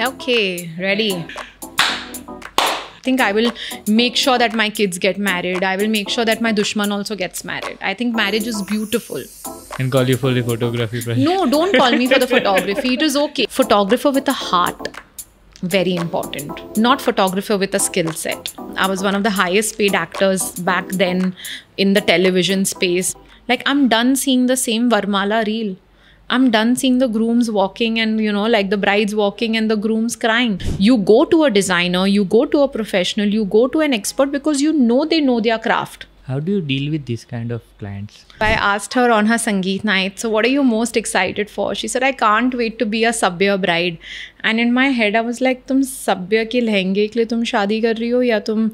Okay, ready. I think I will make sure that my kids get married. I will make sure that my dushman also gets married. I think marriage is beautiful. And call you for the photography, right? No, don't call me for the photography. It is okay. Photographer with a heart. Very important. Not photographer with a skill set. I was one of the highest paid actors back then in the television space. Like, I'm done seeing the same Varmala reel. I'm done seeing the grooms walking and, like the brides walking and the grooms crying. You go to a designer, you go to a professional, you go to an expert because they know their craft. How do you deal with these kind of clients? I asked her on her Sangeet night, so what are you most excited for? She said, I can't wait to be a Sabya bride. And in my head, I was like, तुम Sabya के लहंगे के लिए तुम शादी कर रही हो या तुम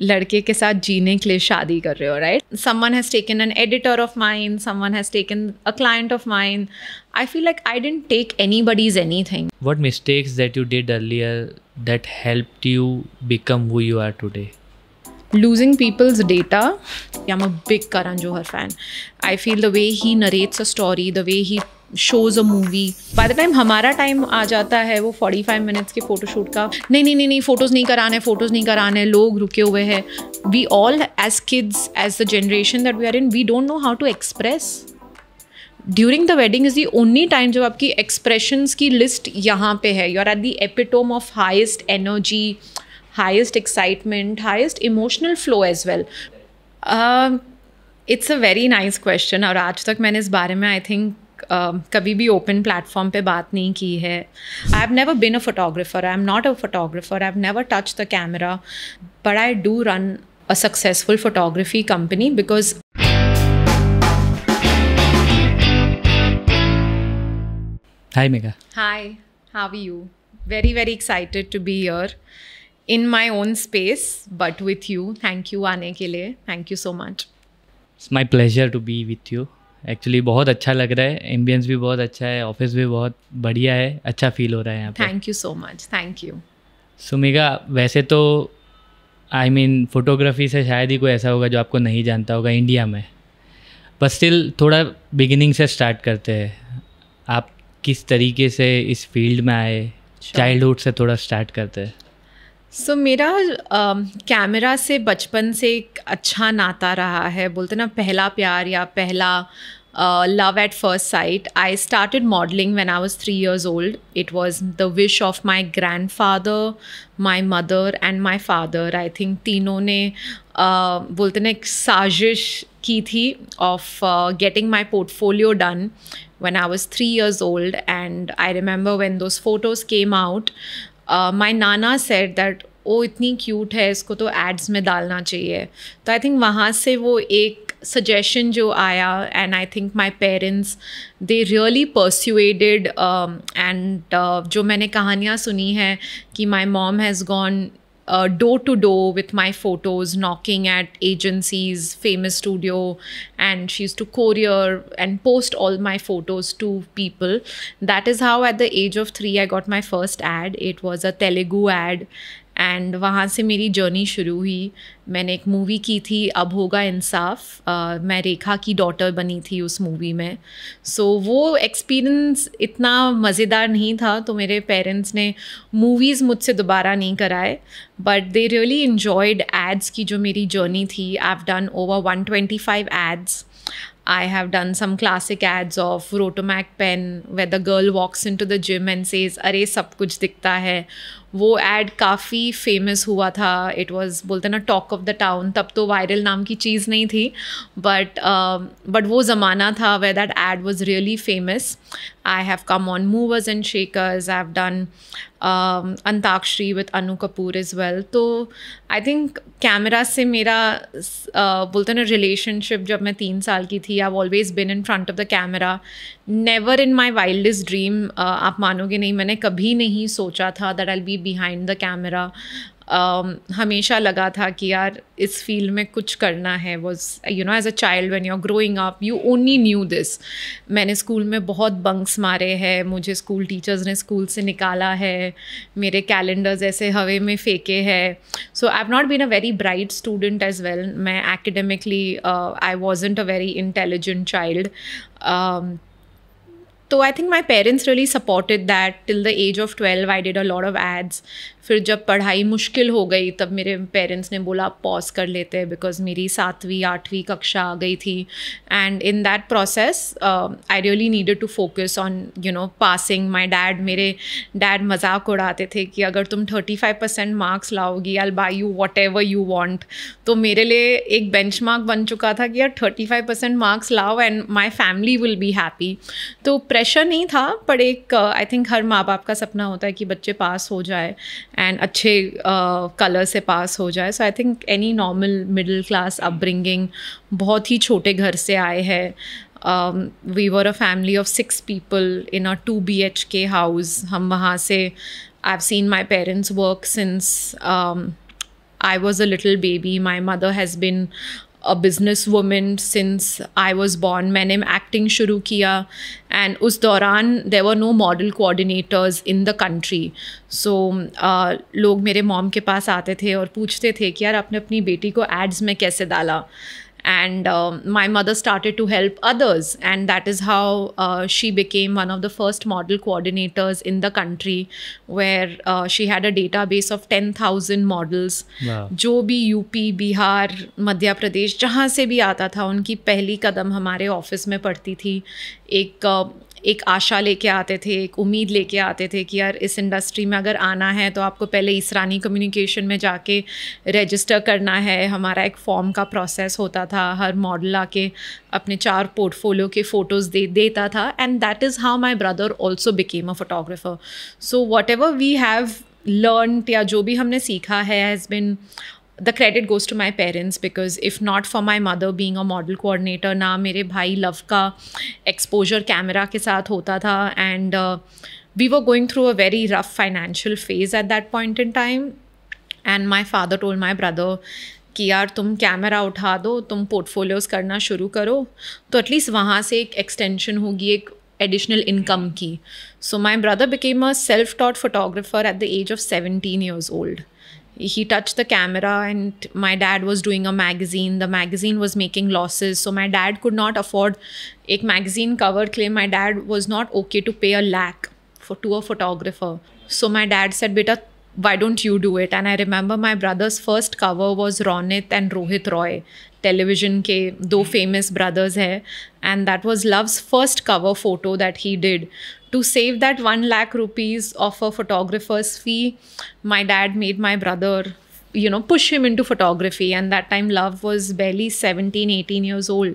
लड़के के साथ जीने के लिए शादी कर रहे हो, right? Someone has taken an editor of mine, someone has taken a client of mine. I feel like I didn't take anybody's anything. What mistakes that you did earlier that helped you become who you are today? Losing people's data. I'm a big Karan Johar fan. I feel the way he narrates a story, the way he shows a movie. By the time हमारा time आ जाता है वो 45 minutes के photoshoot का, नहीं photos नहीं कराने, लोग रुके हुए हैं. We all as kids, as the generation that we are in, we don't know how to express. During the wedding is the only time जब आपकी expressions की list यहाँ पे है. You are at the epitome of highest energy, highest excitement, highest emotional flow as well. It's a very nice question और आज तक मैंने इस बारे में I think कभी भी open platform पे बात नहीं की है. I have never been a photographer. I am not a photographer. I have never touched the camera. But I do run a successful photography company because Hi Megha. Hi, how are you? Very, very excited to be here. In my own space, but with you. Thank you आने के लिए. Thank you so much. It's my pleasure to be with you. Actually बहुत अच्छा लग रहा है. Ambience भी बहुत अच्छा है. Office भी बहुत बढ़िया है. अच्छा feel हो रहा है यहाँ पे. Thank you so much. Thank you. So Megha, वैसे तो फोटोग्राफी से शायद ही कोई ऐसा होगा जो आपको नहीं जानता होगा इंडिया में. पर स्टिल थोड़ा बिगिनिंग से स्टार्ट करते हैं. आप किस तरीके से इस फील्ड में आए? चाइल्डहुड से थोड़ा स्टार्ट करते हैं. So, मेरा कैमरा से बचपन से एक अच्छा नाता रहा है. बोलते ना पहला प्यार या पहला love at first sight. I started modeling when I was 3 years old. It was the wish of my grandfather, my mother and my father. I think तीनों ने बोलते ना एक साजिश की थी of getting my portfolio done when I was 3 years old. And I remember when those photos came out, my nana said that इतनी cute है, इसको तो एड्स में डालना चाहिए. तो आई थिंक वहाँ से वो एक सजेशन जो आया and I think my parents they really persuaded. And जो मैंने कहानियाँ सुनी हैं कि my mom has gone door to door with my photos, knocking at agencies, famous studio, and she used to courier and post all my photos to people. That is how at the age of 3 I got my first ad. It was a Telugu ad. And वहाँ से मेरी journey शुरू हुई. मैंने एक movie की थी अब होगा इंसाफ. मैं रेखा की डॉटर बनी थी उस मूवी में. सो वो एक्सपीरियंस इतना मज़ेदार नहीं था तो मेरे पेरेंट्स ने मूवीज़ मुझसे दोबारा नहीं कराए. But they really enjoyed ads की जो मेरी जर्नी थी. I have done over 125 ads. I have done some classic ads of Rotomac pen where the girl walks into the gym and says अरे सब कुछ दिखता है. वो ad काफ़ी famous हुआ था. It was बोलते ना talk of the town. तब तो viral नाम की चीज़ नहीं थी. But वो ज़माना था where that ad was really famous. I have come on Movers and Shakers. I have done Antakshri with Anu Kapoor as well. तो I think कैमरा से मेरा बोलते ना relationship जब मैं 3 साल की थी. I've always been in front of the camera. Never in my wildest dream, आप मानोगे नहीं, मैंने कभी नहीं सोचा था that I'll be behind the camera. हमेशा लगा था कि यार इस फील्ड में कुछ करना है. was as a child when you're growing up you only knew this. मैंने स्कूल में बहुत बंक्स मारे हैं. मुझे स्कूल टीचर्स ने स्कूल से निकाला है. मेरे कैलेंडर्स ऐसे हवे में फेंके हैं. So I have not been a very bright student as well. मैं academically I wasn't a very intelligent child. तो I think my parents really supported that till the age of 12 I did a lot of ads. फिर जब पढ़ाई मुश्किल हो गई तब मेरे पेरेंट्स ने बोला आप पॉज कर लेते हैं, बिकॉज मेरी 7वीं 8वीं कक्षा आ गई थी. And in that process I really needed to focus on passing. मेरे डैड मजाक उड़ाते थे कि अगर तुम 35% मार्क्स लाओगी I will buy you whatever you want. तो मेरे लिए एक बेंचमार्क बन चुका था कि यार 35% मार्क्स लाओ and my family will be happy. तो प्रेशर नहीं था, पर एक आई थिंक हर माँ बाप का सपना होता है कि बच्चे पास हो जाए एंड अच्छे कलर से पास हो जाए. So I think any normal middle class upbringing, बहुत ही छोटे घर से आए हैं. We were a family of 6 people in a 2 BHK house. हम वहाँ से I've seen my parents work since I was a little baby. My mother has been a businesswoman since I was born. मैंने acting शुरू किया and उस दौरान there were no model coordinators in the country. So लोग मेरे mom के पास आते थे और पूछते थे कि यार आपने अपनी बेटी को एड्स में कैसे डाला. And my mother started to help others, and that is how she became one of the first model coordinators in the country, where she had a database of 10,000 models. Wow. जो भी UP, Bihar, Madhya Pradesh जहाँ से भी आता था उनकी पहली कदम हमारे ऑफिस में पड़ती थी. एक आशा लेके आते थे, एक उम्मीद लेके आते थे कि यार इस इंडस्ट्री में अगर आना है तो आपको पहले इसरानी कम्युनिकेशन में जाके रजिस्टर करना है. हमारा एक फॉर्म का प्रोसेस होता था. हर मॉडल आके अपने 4 पोर्टफोलियो के फ़ोटोज़ देता था. And that is how my brother also became a photographer. So whatever we have learned या जो भी हमने सीखा है has been the credit goes to my parents, because if not for my mother being a model coordinator, ना मेरे भाई love का exposure कैमरा के साथ होता था. and we were going through a very rough financial phase at that point in time, and my father told my brother कि यार तुम कैमरा उठा दो, तुम पोर्टफोलियोज़ करना शुरू करो, तो एटलीस्ट वहाँ से एक एक्सटेंशन होगी, एक additional income की. So my brother became a self-taught photographer at the age of 17 years old. He touched the camera, and my dad was doing a magazine. The magazine was making losses, so my dad could not afford एक magazine cover claim. My dad was not okay to pay $1 lakh to a photographer. So my dad said, "Beta, why don't you do it?" And I remember my brother's first cover was Ronit and Rohit Roy, television के 2 famous brothers हैं, and that was Love's first cover photo that he did. To save that 1 lakh rupees of a photographer's fee, my dad made my brother, push him into photography. And that time Love was barely 17-18 years old.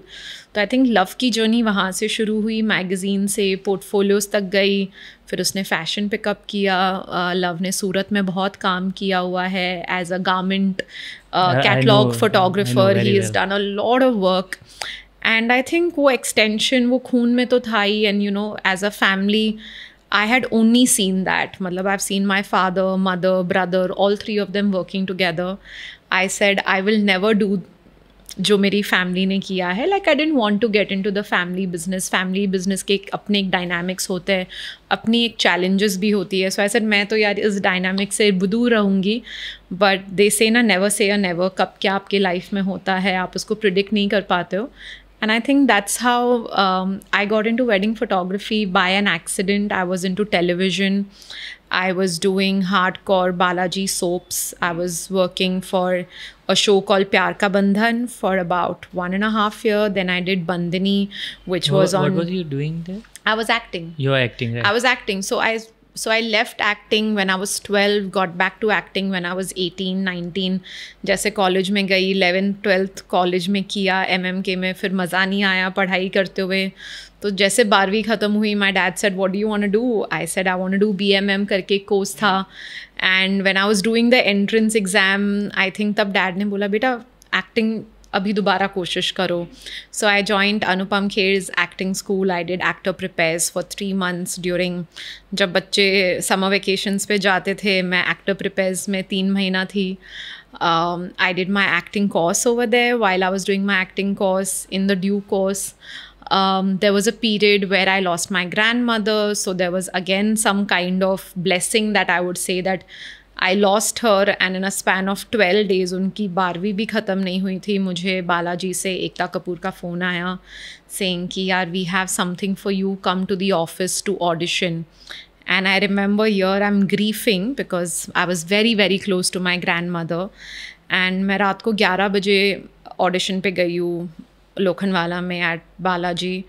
तो I think love की journey वहाँ से शुरू हुई, magazine से portfolios तक गई. फिर उसने फ़ैशन पिकअप किया. लव ने सूरत में बहुत काम किया हुआ है as a garment catalogue photographer. He is done a lot of work. And I think वो एक्सटेंशन वो खून में तो था ही. And as a family I had only seen that. मतलब I've seen my father, mother, brother, all 3 of them working together. I said I will never do जो मेरी फैमिली ने किया है. Like I didn't want to get into the family business. Family business के अपने एक dynamics होते हैं, अपनी एक चैलेंजेस भी होती है. So I said मैं तो यार इस डायनामिक से दूर रहूँगी. But they say ना never say a never. कब क्या आपके लाइफ में होता है आप उसको प्रिडिक्ट नहीं कर पाते हो. And I think that's how I got into wedding photography by an accident. I was into television. I was doing hardcore Balaji soaps. I was working for a show called Pyar Ka Bandhan for about 1.5 years. Then I did Bandhani, which was on... What was you doing there? I was acting. You were acting, right? I was acting. So I left acting when I was 12, got back to acting when I was 18, 19. जैसे college में गई, 11th 12th college में किया MMK में, फिर मज़ा नहीं आया पढ़ाई करते हुए. तो जैसे 12वीं ख़त्म हुई, my dad said, "What do you want to do?" I said, "I want to do BMM" करके एक कोर्स था. And when I was doing the entrance exam, I think तब डैड ने बोला बेटा एक्टिंग अभी दोबारा कोशिश करो. So I joined Anupam Kher's acting school. I did actor prepares for 3 months during जब बच्चे summer vacations पे जाते थे. मैं actor prepares में 3 महीना थी. I did my acting course over there. While I was doing my acting course, in the due course, there was a period where I lost my grandmother. So there was again some kind of blessing that I would say that I lost her and in a span of 12 days उनकी 12वीं भी ख़त्म नहीं हुई थी, मुझे बालाजी से एकता कपूर का फ़ोन आया सेइंग कि यार we have something for you, come to the office to audition. And I remember here I'm grieving because I was very very close to my grandmother. And मैं रात को 11 बजे ऑडिशन पे गई हूँ लोखंडवाला में at Balaji.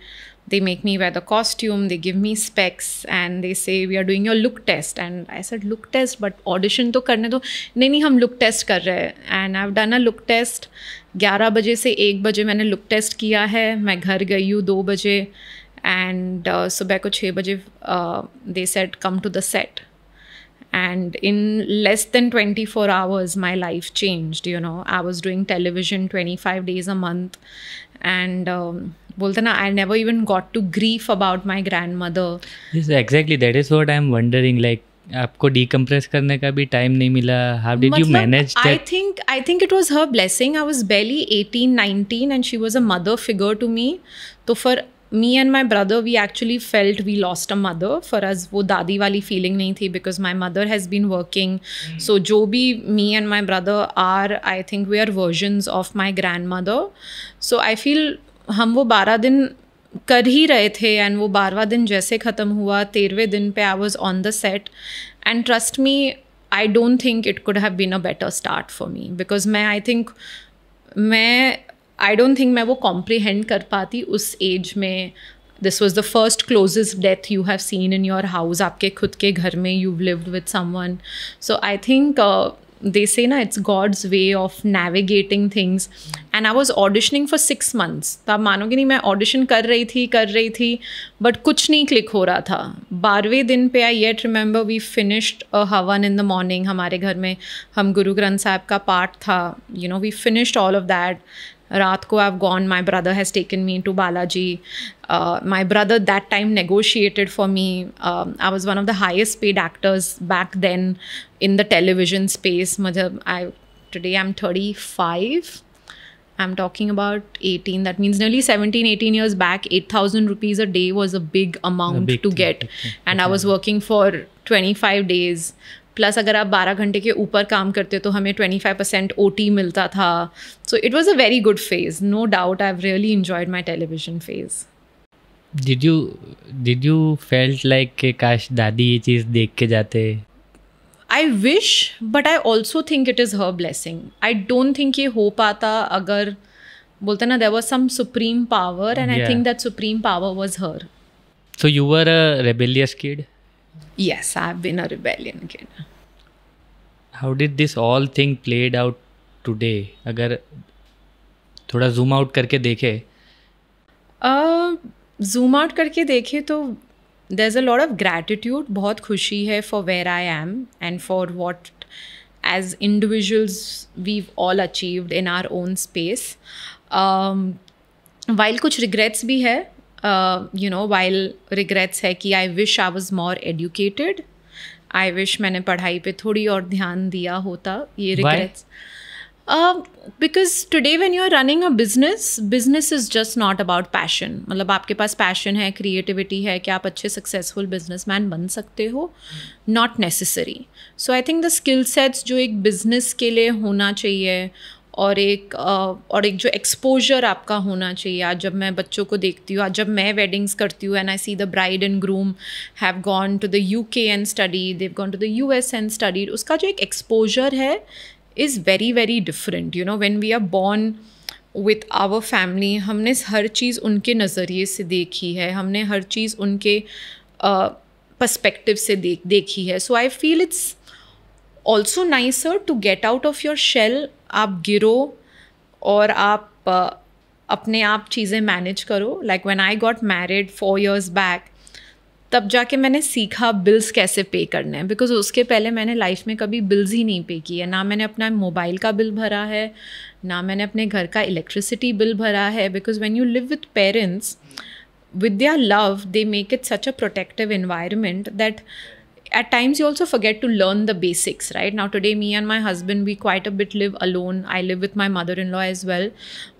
They make me wear the costume, they give me specs and they say we are doing your look test. And I said look test, but audition तो करने दो. नहीं हम look test कर रहे हैं. And I've done a look test. 11 बजे से 1 बजे मैंने look test किया है. मैं घर गई हूँ 2 बजे. And सुबह को 6 बजे they said come to the set. And in less than 24 hours my life changed, you know. I was doing television 25 days a month. And बोलते ना, I never even got to grieve about my grandmother. Yes, exactly. That is what I'm wondering. Like, आपको decompress करने का भी time नहीं मिला. How did you manage that? I think it was her blessing. I was barely 18, 19 and she was a mother figure to me. तो for me and my brother, we actually felt we lost a mother. For us, वो दादी वाली feeling नहीं थी because my mother has been working. So जो भी me and my brother are, I think we are versions of my grandmother. So I feel हम वो 12 दिन कर ही रहे थे and वो 12वां दिन जैसे ख़त्म हुआ, 13वें दिन पे I was on the set. And trust me, I don't think it could have been a better start for me because I don't think मैं वो comprehend कर पाती उस age में. This was the first closest death you have seen in your house. आपके खुद के घर में you've lived with someone. So I think they say na, it's God's way of navigating things. And I was auditioning for 6 months. तो आप मानोगे नहीं, मैं audition कर रही थी but कुछ नहीं click हो रहा था. 12वें दिन पे I yet remember we finished a havan in the morning. हमारे घर में हम गुरु ग्रंथ साहब का पाठ था. You know, we finished all of that. रात को I've gone, my brother has taken me to Balaji. My brother that time negotiated for me. I was one of the highest paid actors back then in the television space. Today I'm 35. I'm talking about 18. That means nearly 17, 18 years back, 8,000 rupees a day was a big amount to get. And I was working for 25 days. Plus अगर आप 12 घंटे के ऊपर काम करते तो हमें 25% OT मिलता था. So it was a very good phase. No doubt I have really enjoyed my television phase. Did you felt like कि काश दादी ये चीज़ देख के जाते? I wish, but I also think it is her blessing. I don't think ये हो पाता अगर बोलते ना there was some supreme power and I think that supreme power was her. So you were a rebellious kid? Yes, I've been a rebellion kid. How did this all thing played out today? अगर थोड़ा zoom out करके देखे. Zoom out करके देखे तो there's a lot of gratitude. बहुत खुशी है for where I am and for what as individuals we've all achieved in our own space. While कुछ regrets भी है. You know, while regrets है कि I wish I was more educated. I wish मैंने पढ़ाई पे थोड़ी और ध्यान दिया होता. ये regrets. Because today when you're running a business is just not about passion. मतलब आपके पास passion है, creativity है कि आप अच्छे successful businessman बन सकते हो. Not necessary. So I think the skill sets जो एक business के लिए होना चाहिए और एक जो एक्सपोजर आपका होना चाहिए. आज जब मैं बच्चों को देखती हूँ, आज जब मैं वेडिंग्स करती हूँ and I see the bride and groom have gone to the UK and study, they've gone to the US and studied, उसका जो एक एक्सपोजर है is very very different. You know, when we are born with our family, हमने हर चीज़ उनके नज़रिए से देखी है, हमने हर चीज़ उनके पर्सपेक्टिव से देखी है. So I feel it's also nicer to get out of your shell. आप गिरो और आप अपने आप चीज़ें मैनेज करो. Like when I got married 4 years बैक, तब जाके मैंने सीखा बिल्स कैसे पे करने हैं. बिकॉज उसके पहले मैंने लाइफ में कभी बिल्स ही नहीं पे किए. ना मैंने अपना मोबाइल का बिल भरा है, ना मैंने अपने घर का इलेक्ट्रिसिटी बिल भरा है. Because when you live with parents, with their love, they make it such a protective environment that at times you also forget to learn the basics, right? Now today me and my husband, we quite a bit live alone. I live with my mother-in-law as well,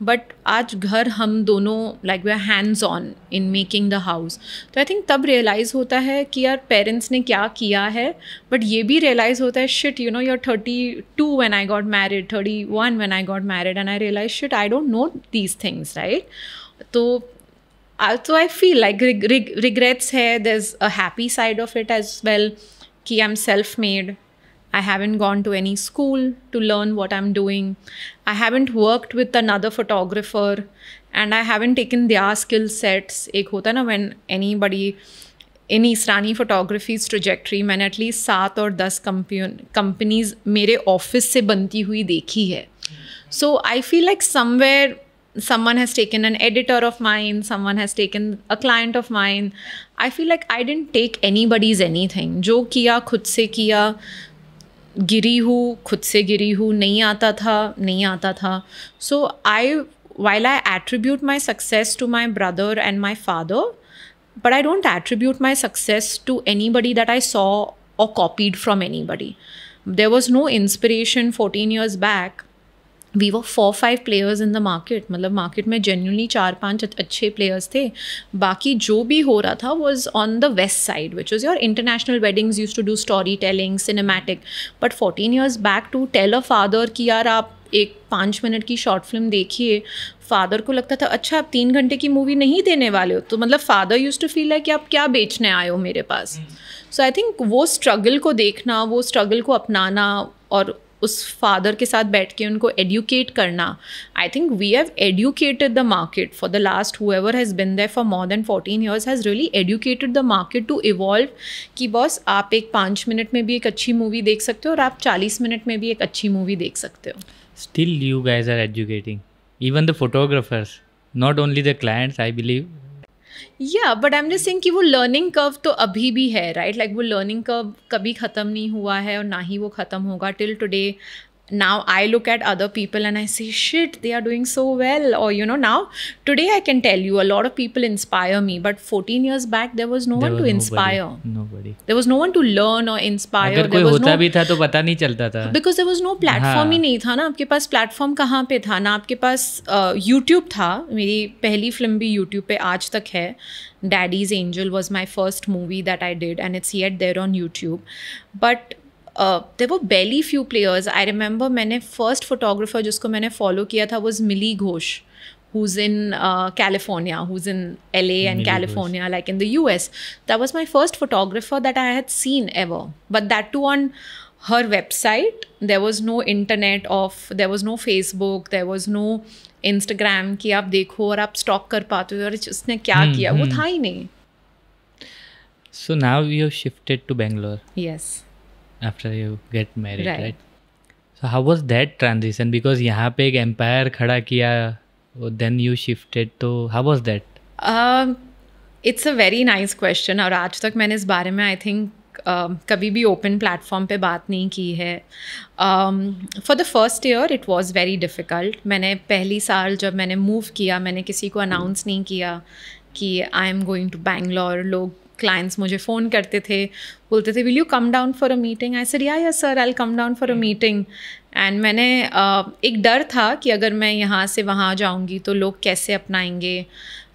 but आज घर हम दोनों like we are hands on in making the house. तो I think तब realize होता है कि यार parents ने क्या किया है, but ये भी realize होता है shit, you know, you're 32 when I got married, 31 when I got married, and I realized shit, I don't know these things, right? तो also I feel like regrets hai, there's a happy side of it as well, ki I'm self-made, I haven't gone to any school to learn what I'm doing, I haven't worked with another photographer, and I haven't taken their skill sets. Ek hota na when anybody in Israni photography's trajectory, मैंने at least 7 or 10 companies मेरे office से बनती हुई देखी है. So I feel like somewhere someone has taken an editor of mine, someone has taken a client of mine. I feel like I didn't take anybody's anything. जो किया खुद से किया, गिरी हूँ खुद से गिरी हूँ, नहीं आता था. So while I attribute my success to my brother and my father, but I don't attribute my success to anybody that I saw or copied from anybody. There was no inspiration 14 years back. We were 4-5 players in the market. मतलब market में genuinely 4-5 अच्छे players थे. बाकी जो भी हो रहा था was on the west side, which was your international weddings used to do storytelling, cinematic. But 14 years back to tell a father कि यार आप एक 5 मिनट की शॉर्ट फिल्म देखिए, फादर को लगता था अच्छा आप 3 घंटे की मूवी नहीं देने वाले हो. तो मतलब father used to feel like कि आप क्या बेचने आए हो मेरे पास. सो आई थिंक वो स्ट्रगल को देखना, वो स्ट्रगल को अपनाना और उस फादर के साथ बैठ के उनको एडुकेट करना. I think we have educated the market for the last whoever has been there for more than 14 years has really educated the market to evolve कि बॉस आप एक 5 मिनट में भी एक अच्छी मूवी देख सकते हो और आप 40 मिनट में भी एक अच्छी मूवी देख सकते हो. Still you guys are educating, even the photographers, not only the clients, I believe. या but I am just saying कि वो लर्निंग कर्व तो अभी भी है, राइट? लाइक वो लर्निंग कर्व कभी ख़त्म नहीं हुआ है और ना ही वो ख़त्म होगा till today. Now I look at other people and I say shit, they are doing so well. Or you know, now today I can tell you a lot of people inspire me, but 14 years back there was no one to inspire. Nobody. There was no one to learn or inspire. अगर कोई होता भी था तो पता नहीं चलता था. Because there was no platform ही नहीं था ना. आपके पास प्लेटफॉर्म कहाँ पे था ना, आपके पास YouTube था. मेरी पहली फिल्म भी YouTube पे आज तक है. Daddy's Angel was my first movie that I did and it's yet there on YouTube. But there were barely few players. I remember मैंने first photographer जिसको मैंने follow किया था was Millie Ghosh, who's in California, who's in LA and Millie California, Ghosh. Like in the US. That was my first photographer that I had seen ever. But that too on her website. There was no internet there was no Facebook, there was no Instagram कि आप देखो और आप stalk कर पाते हो और उसने क्या किया, वो था ही नहीं. So now you shifted to Bangalore. Yes. After you get married, right? So how was that transition? Because यहाँ पे एक empire खड़ा किया, then you shifted. तो how was that? It's a very nice question. और आज तक मैंने इस बारे में I think कभी भी open platform पे बात नहीं की है. For the first year it was very difficult. मैंने पहली साल जब मैंने move किया, मैंने किसी को announce नहीं किया कि I am going to Bangalore. लोग clients मुझे फ़ोन करते थे, बोलते थे will you come down for a meeting? I said yeah sir, I'll come down for a meeting. And मैंने एक डर था कि अगर मैं यहाँ से वहाँ जाऊँगी तो लोग कैसे अपनाएंगे,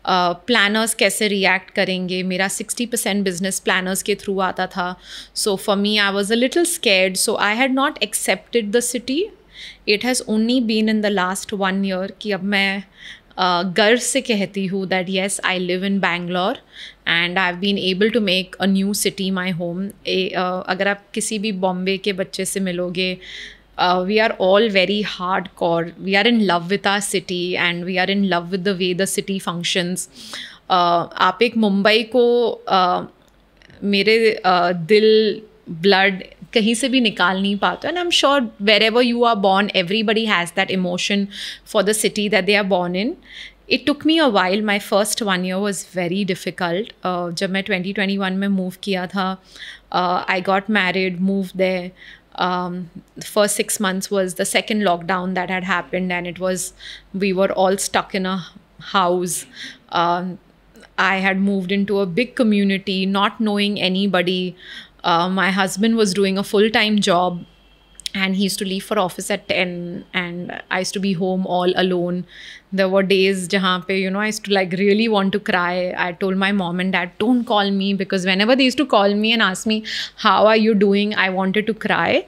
प्लानर्स कैसे रिएक्ट करेंगे. मेरा 60% बिजनेस प्लानर्स के थ्रू आता था. So for me I was a little scared. So I had not accepted the city. It has only been in the last 1 year कि अब मैं गर्व से कहती हूँ that yes I live in Bangalore and I have been able to make a new city my home. अगर आप किसी भी बॉम्बे के बच्चे से मिलोगे, we are all very hardcore. We are in love with our city and we are in love with the way the city functions. आप एक मुंबई को मेरे दिल ब्लड कहीं से भी निकाल नहीं पाते. And I am sure wherever you are born everybody has that emotion for the city that they are born in. It took me a while. My first 1 year was very difficult. जब मैं 2021 में move किया था, I got married, moved there. The first 6 months was the second lockdown that had happened, and we were all stuck in a house. I had moved into a big community, not knowing anybody. My husband was doing a full-time job, and he used to leave for office at 10, and I used to be home all alone. There were days jahan pe, you know, I used to like really want to cry. I told my mom and dad, don't call me, because whenever they used to call me and ask me how are you doing, I wanted to cry.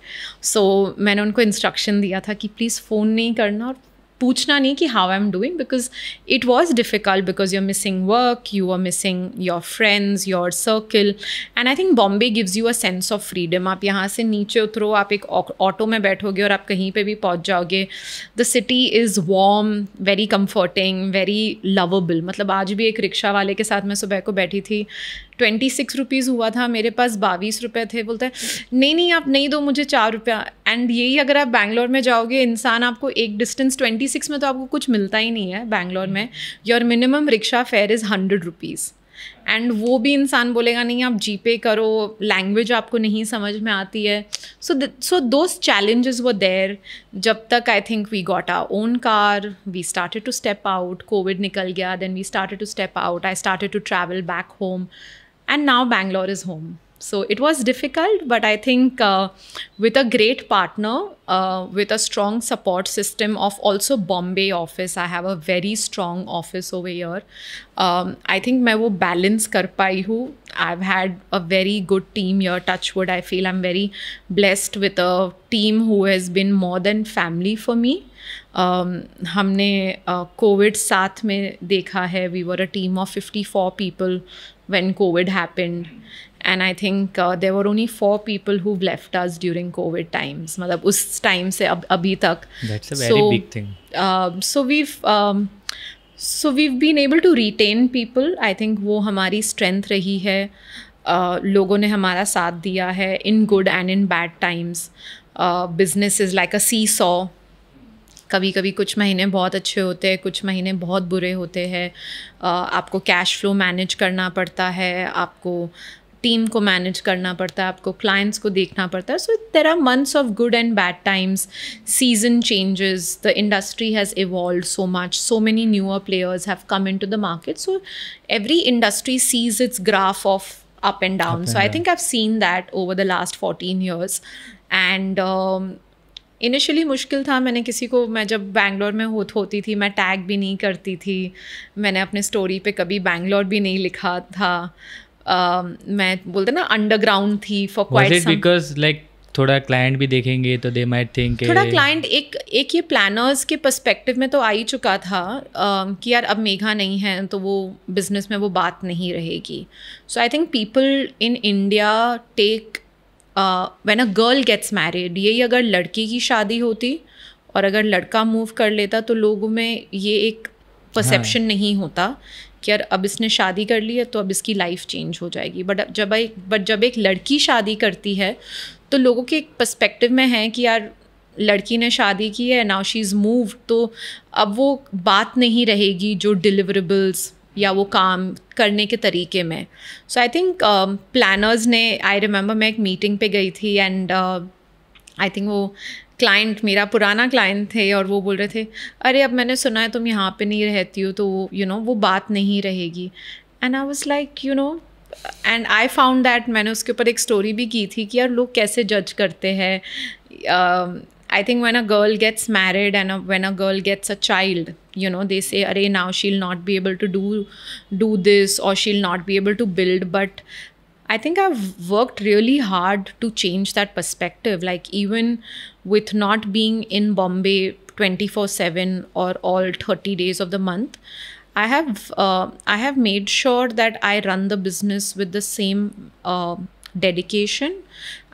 So मैंने उनको instruction दिया था कि please phone नहीं करना और पूछना नहीं कि how I'm doing, because it was difficult, because you're missing work, you are missing your friends, your circle. And I think Bombay gives you a sense of freedom. आप यहाँ से नीचे उतरो, आप एक ऑटो में बैठोगे और आप कहीं पे भी पहुँच जाओगे. The city is warm, very comforting, very lovable. मतलब आज भी एक रिक्शा वाले के साथ मैं सुबह को बैठी थी, 26 रुपीज़ हुआ था, मेरे पास 22 रुपये थे. बोलता है नहीं आप नहीं दो मुझे 4 रुपया. एंड यही अगर आप बैंगलोर में जाओगे, इंसान आपको एक डिस्टेंस 26 में तो आपको कुछ मिलता ही नहीं है बैंगलोर में. Your minimum rickshaw fair is 100 rupees. And वो भी इंसान बोलेगा नहीं आप जीपे करो, लैंग्वेज आपको नहीं समझ में आती है. So those challenges were there. जब तक I think we got our own car, we started to step out. Covid निकल गया, then we started to step out. I started to travel back home, and now Bangalore is home. So it was difficult, but I think with a great partner, with a strong support system of also Bombay office, I have a very strong office over here. I think मैं वो balance कर पाई हूँ. I've had a very good team here, touch wood. I feel I'm very blessed with a team who has been more than family for me. हमने Covid साथ में देखा है. We were a team of 54 people when COVID happened, and I think there were only 4 people who've left us during COVID times. मतलब उस time से अभी तक. That's a very big thing. So we've been able to retain people. I think वो हमारी strength रही है. लोगों ने हमारा साथ दिया है in good and in bad times. Business is like a seesaw. कभी कभी कुछ महीने बहुत अच्छे होते हैं, कुछ महीने बहुत बुरे होते हैं. आपको कैश फ्लो मैनेज करना पड़ता है, आपको टीम को मैनेज करना पड़ता है, आपको क्लाइंट्स को देखना पड़ता है. So there are months of good and bad times. Season changes, the industry has evolved so much, so many newer players have come into the market. So every industry sees its graph of up and down. So I think I've seen that over the last 14 years. And initially मुश्किल था. मैंने किसी को, मैं जब बैंगलोर में होती थी, मैं टैग भी नहीं करती थी. मैंने अपने स्टोरी पे कभी बैंगलोर भी नहीं लिखा था. मैं बोलते ना अंडरग्राउंड थी for quite some. Because like थोड़ा क्लाइंट भी देखेंगे तो दे माइट थिंक, थोड़ा क्लाइंट एक ये प्लानर्स के पर्सपेक्टिव में तो आ ही चुका था कि यार अब मेघा नहीं है तो वो बिजनेस में वो बात नहीं रहेगी. So I think people in India take when a girl gets married, यही अगर लड़की की शादी होती और अगर लड़का मूव कर लेता तो लोगों में ये एक परसेप्शन नहीं होता कि यार अब इसने शादी कर ली है तो अब इसकी लाइफ चेंज हो जाएगी. बट जब एक लड़की शादी करती है तो लोगों के एक पर्सपेक्टिव में है कि यार लड़की ने शादी की है, नाउ शी इज़ मूव, तो अब वो बात नहीं रहेगी जो डिलीवरेबल्स या वो काम करने के तरीके में. सो आई थिंक प्लानर्स ने, आई रिमेंबर मैं एक मीटिंग पे गई थी एंड आई थिंक वो क्लाइंट मेरा पुराना क्लाइंट थे और वो बोल रहे थे अरे अब मैंने सुना है तुम यहाँ पे नहीं रहती हो तो यू नो वो बात नहीं रहेगी. And I was like you know, and I found that, मैंने उसके ऊपर एक स्टोरी भी की थी कि यार लोग कैसे जज करते हैं. I think when a girl gets married and when a girl gets a child, you know, they say, "Arey, now she'll not be able to do this, or she'll not be able to build." But I think I've worked really hard to change that perspective. Like even with not being in Bombay 24/7 or all 30 days of the month, I have made sure that I run the business with the same dedication.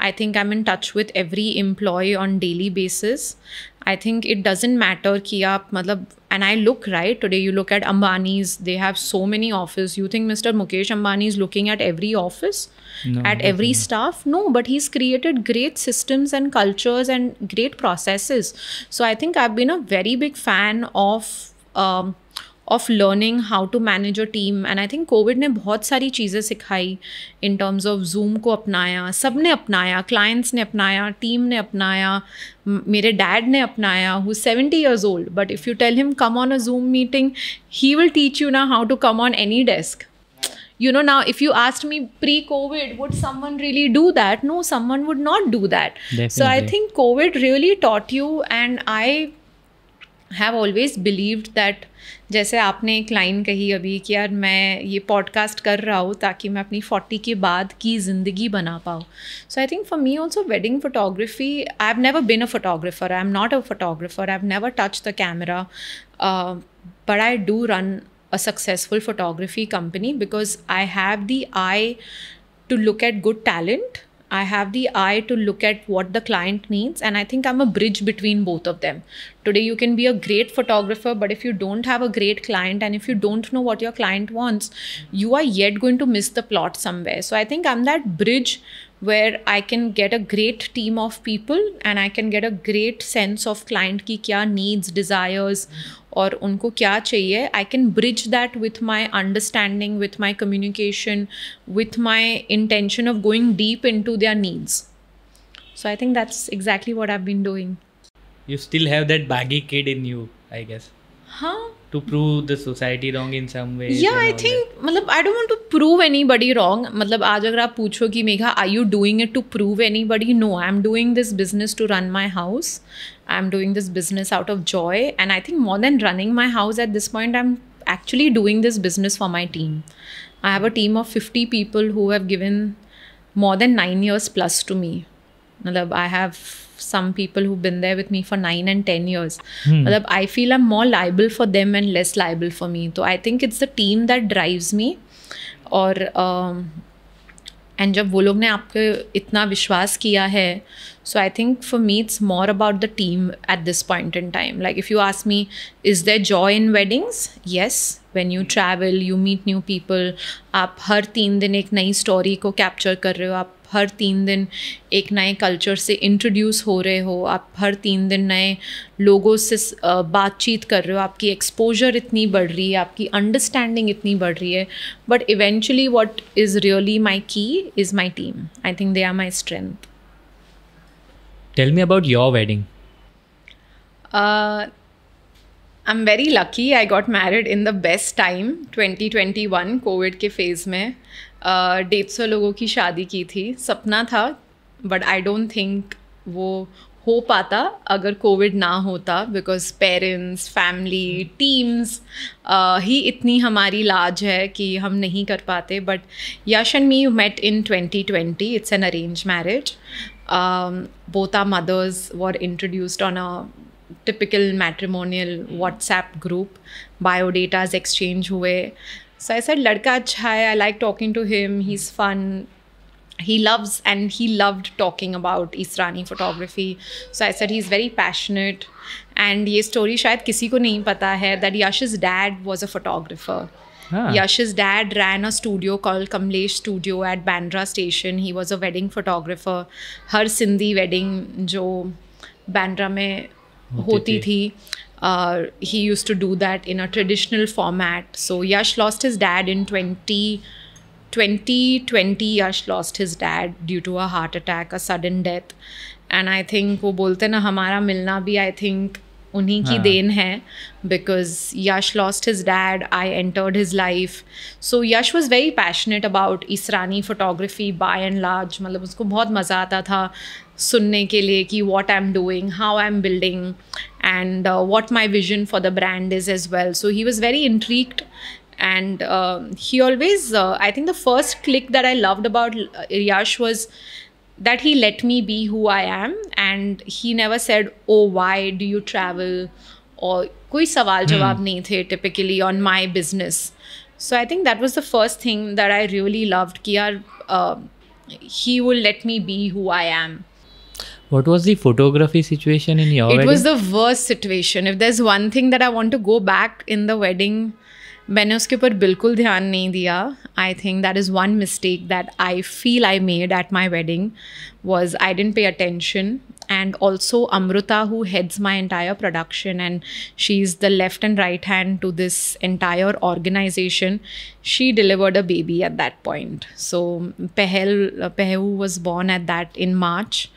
I think I'm in touch with every employee on daily basis. I think it doesn't matter कि आप मतलब, and I look right today, you look at Ambani's, they have so many offices. You think Mr. Mukesh Ambani is looking at every office, No, at every staff? No, but he's created great systems and cultures and great processes. So I think I've been a very big fan of learning how to manage a team. And I think COVID ने बहुत सारी चीज़ें सिखाई in terms of Zoom को अपनाया, सब ने अपनाया, clients ने अपनाया, team ने अपनाया, मेरे dad ने अपनाया who's 70 years old, but if you tell him come on a Zoom meeting, he will teach you now how to come on any desk. now if you asked me pre-COVID, would someone really do that? No, someone would not do that. Definitely. So I think COVID really taught you, and I have always believed that, जैसे आपने एक line कही अभी कि यार मैं ये podcast कर रहा हूँ ताकि मैं अपनी 40 के बाद की ज़िंदगी बना पाऊँ. So I think for me also wedding photography, I have never been a photographer, I am not a photographer, I have never touch the camera, but I do run a successful photography company because I have the eye to look at good talent. I have the eye to look at what the client needs, and I think I'm a bridge between both of them. Today you can be a great photographer, but if you don't have a great client and if you don't know what your client wants, you are yet going to miss the plot somewhere. So I think I'm that bridge where I can get a great team of people and I can get a great sense of client की क्या needs, desires और उनको क्या चाहिए. I can bridge that with my understanding, with my communication, with my intention of going deep into their needs. So I think that's exactly what I've been doing. You still have that baggy kid in you, I guess. Huh? To prove the society wrong in some ways. Yeah, I think मतलब I don't want to prove anybody wrong. मतलब आज अगर आप पूछो कि Megha, are you doing it to prove anybody? No, I'm doing this business to run my house. I'm doing this business out of joy, and I think more than running my house at this point, I'm actually doing this business for my team. I have a team of 50 people who have given more than 9 years plus to me. मतलब I have some people who've been there with me for 9 and 10 years. मतलब I feel I'm more liable for them and less liable for me. So I think it's the team that drives me. और and जब वो लोग ने आपके इतना विश्वास किया है, so I think for me it's more about the team at this point in time. Like if you ask me, is there joy in weddings? Yes. When you travel, you meet new people. आप हर 3 दिन एक नई story को capture कर रहे हो, आप हर 3 दिन एक नए कल्चर से इंट्रोड्यूस हो रहे हो, आप हर 3 दिन नए लोगों से बातचीत कर रहे हो, आपकी एक्सपोजर इतनी बढ़ रही है, आपकी अंडरस्टैंडिंग इतनी बढ़ रही है. But eventually what is really my key is my team. I think they are my strength. Tell me about your wedding. I'm very lucky. I got married in the best time, 2021, Covid के phase में. 150 लोगों की शादी की थी. सपना था, but I don't think वो हो पाता अगर कोविड ना होता, बिकॉज पेरेंट्स, फैमिली, टीम्स ही इतनी हमारी लाज है कि हम नहीं कर पाते. But Yash and me met in 2020. It's an arrange marriage. Both our mothers were introduced on a typical matrimonial WhatsApp group. Biodatas exchange हुए. So I said, लड़का अच्छा है, I like talking to him, he's fun, he loves and he loved talking about Israni photography. So I said he's very passionate. And ये story शायद किसी को नहीं पता है that Yash's dad was a photographer. Yash's dad ran a studio called Kamlesh Studio at Bandra Station. He was a wedding photographer. Her Sindhi wedding जो Bandra में होती थी, he used to do that in a traditional format. So Yash lost his dad in 2020. Yash lost his dad due to a heart attack, a sudden death. And I think वो बोलते ना हमारा मिलना भी I think उन्हीं की then है, because Yash lost his dad, I entered his life. So Yash was very passionate about Israni photography by and large. मतलब उसको बहुत मज़ा आता था सुनने के लिए कि what I'm doing, how I'm building, and what my vision for the brand is as well. So he was very intrigued. And he always, I think the first click that I loved about Yash was that he let me be who I am, and he never said, oh, why do you travel, or koi sawal jawab nahi the typically on my business. So I think that was the first thing that I really loved, ki yaar, he will let me be who I am. What was the photography situation in your wedding? It was the worst situation. If there's one thing that I want to go back in the wedding, मैंने उसके ऊपर बिल्कुल ध्यान नहीं दिया. I think that is one mistake that I feel I made at my wedding was I didn't pay attention. And also Amruta, who heads my entire production, and she's the left and right hand to this entire organization, she delivered a baby at that point. So Pehu was born in March.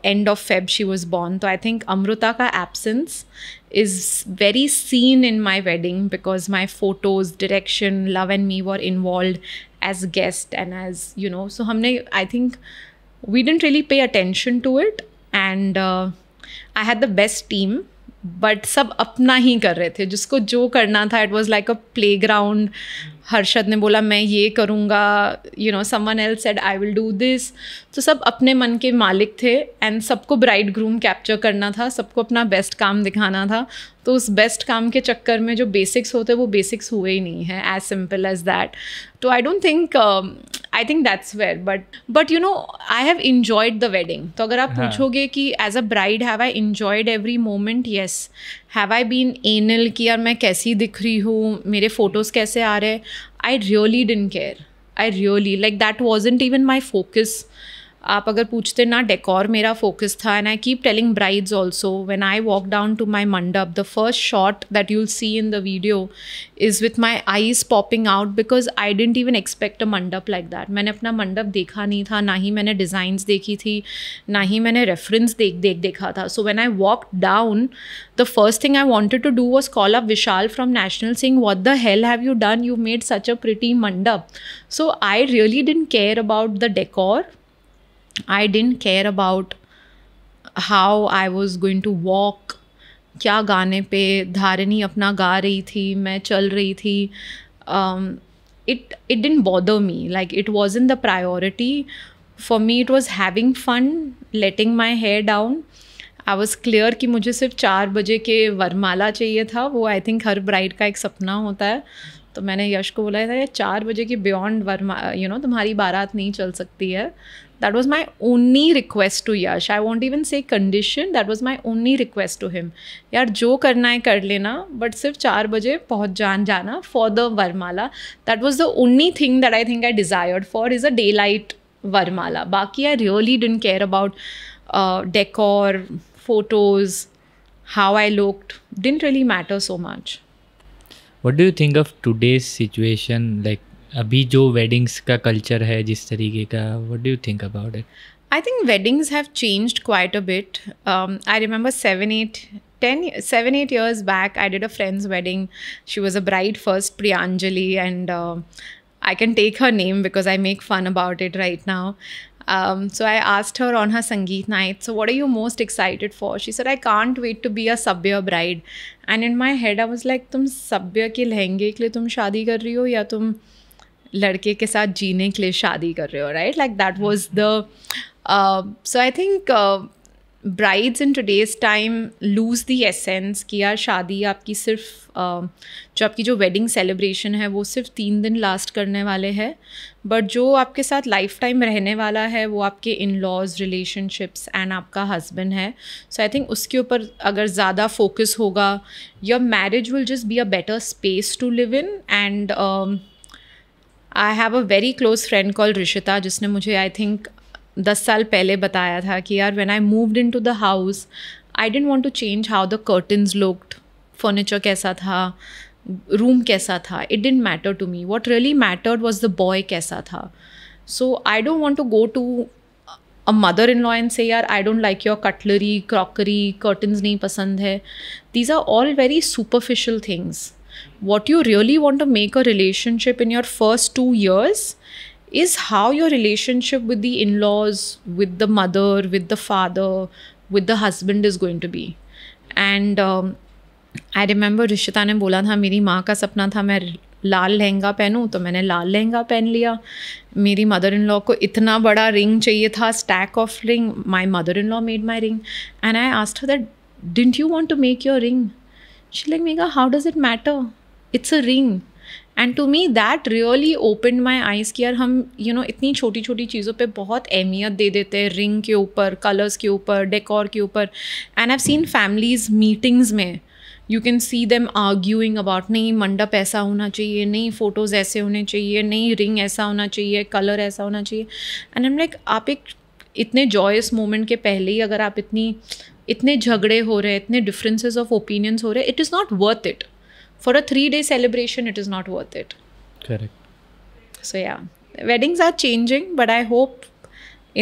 end of Feb she was born. So I think Amruta ka absence is very seen in my wedding because my photos, direction, Love and Me were involved as guest and as, you know, so I think we didn't really pay attention to it, and I had the best team, but सब अपना ही कर रहे थे, जिसको जो करना था. It was like a playground. Harshad ने बोला मैं ये करूँगा, you know, someone else said I will do this. तो सब अपने मन के मालिक थे, and सबको ब्राइड ग्रूम कैप्चर करना था, सबको अपना बेस्ट काम दिखाना था. तो उस बेस्ट काम के चक्कर में जो बेसिक्स होते वो बेसिक्स हुए ही नहीं है, as simple as that. तो I don't think I think that's where, but you know, I have enjoyed the wedding. तो अगर आप पूछोगे कि as a bride have I enjoyed every moment? Yes. Have I been anal कि यार मैं कैसी दिख रही हूँ, मेरे photos कैसे आ रहे हैं? I really didn't care. I really, like, that wasn't even my focus. आप अगर पूछते ना, डेकोर मेरा फोकस था. And I keep telling brides also, when I walk down to my mandap, the first shot that you'll see in the video is with my eyes popping out, because I didn't even expect a mandap like that. मैंने अपना मंडप देखा नहीं था, ना ही मैंने designs देखी थी, ना ही मैंने रेफरेंस देखा था. So when I walk down, the first thing I wanted to do was call up Vishal from National saying, what the hell have you done? You made such a pretty mandap. So I really didn't care about the decor. I didn't care about how I was going to walk. क्या गाने पे धारिनी अपना गा रही थी, मैं चल रही थी. It didn't bother me. Like, it wasn't the priority. For me, it was having fun, letting my hair down. I was clear कि मुझे सिर्फ 4 बजे के वरमाला चाहिए था. वो आई थिंक हर ब्राइड का एक सपना होता है. तो मैंने यश को बोला था, ये 4 बजे की बियॉन्ड तुम्हारी बारात नहीं चल सकती है. That was my only request to Yash. I want even say condition, that was my only request to him. यार जो करना है कर लेना, बट सिर्फ 4 बजे पहुँच जाना फॉर द वरमाला. That was the only thing that I think I desired for, is a day light वरमाला. बाकी I really didn't care about decor, photos, how I looked, didn't really matter so much. What do you think of today's situation? Like, अभी जो weddings का culture है जिस तरीके का, what do you think about it? I think weddings have changed quite a bit. I remember 7-8 years back, I did a friend's wedding. She was a bride first, Priyanjali, and I can take her name because I make fun about it right now. So I asked her on her Sangeet night, so what are you most excited for? She said, I can't wait to be a Sabya bride. And in my head, I was like, तुम सभ्य के लहंगे के लिए तुम शादी कर रही हो या तुम लड़के के साथ जीने के लिए शादी कर रहे हो, right? Like, that was the... so I think brides in today's time lose the essence कि यार शादी आपकी सिर्फ जो आपकी जो वेडिंग सेलिब्रेशन है वो सिर्फ 3 दिन लास्ट करने वाले हैं, बट जो आपके साथ लाइफ टाइम रहने वाला है वो आपके इन लॉज, रिलेशनशिप्स एंड आपका हस्बैंड है. सो आई थिंक उसके ऊपर अगर ज़्यादा फोकस होगा, your marriage will just be a better space to live in. And I have a very close friend call Rishita, जिसने मुझे आई थिंक 10 साल पहले बताया था कि यार when I moved into the house, I didn't want to change how the curtains looked, furniture कैसा था, रूम कैसा था. It didn't matter to me. What really mattered was the boy कैसा था. So I don't want to go to a mother in law and say यार I don't like your cutlery, crockery, curtains नहीं पसंद है. These are all very superficial things. What you really want to make a relationship in your first 2 years is how your relationship with the in-laws, with the mother, with the father, with the husband is going to be. And I remember Rishita ने बोला था, मेरी माँ का सपना था मैं लाल लहंगा पहनूँ, तो मैंने लाल लहंगा पहन लिया. मेरी मदर इन लॉ को इतना बड़ा रिंग चाहिए था, stack of ring. My mother in law made my ring and I asked her that, didn't you want to make your ring? She like, Megha how does it matter, it's a ring. And to me that really open my eyes कि यार हम इतनी छोटी छोटी चीज़ों पे बहुत अहमियत दे देते हैं, रिंग के ऊपर, कलर्स के ऊपर, डेकोर के ऊपर. And I seen families meetings में you can see them arguing about, नहीं मंडप ऐसा होना चाहिए, नहीं फ़ोटोज़ ऐसे होने चाहिए, नहीं रिंग ऐसा होना चाहिए, कलर ऐसा होना चाहिए. एंड आई एम लाइक, आप एक इतने जॉयस मोमेंट के पहले ही अगर आप इतने झगड़े हो रहे हैं, इतने डिफरेंसेस ऑफ ओपिनियंस हो रहे हैं, it is not worth it. For a 3-day celebration, it is not worth it. Correct. So yeah, weddings are changing, but I hope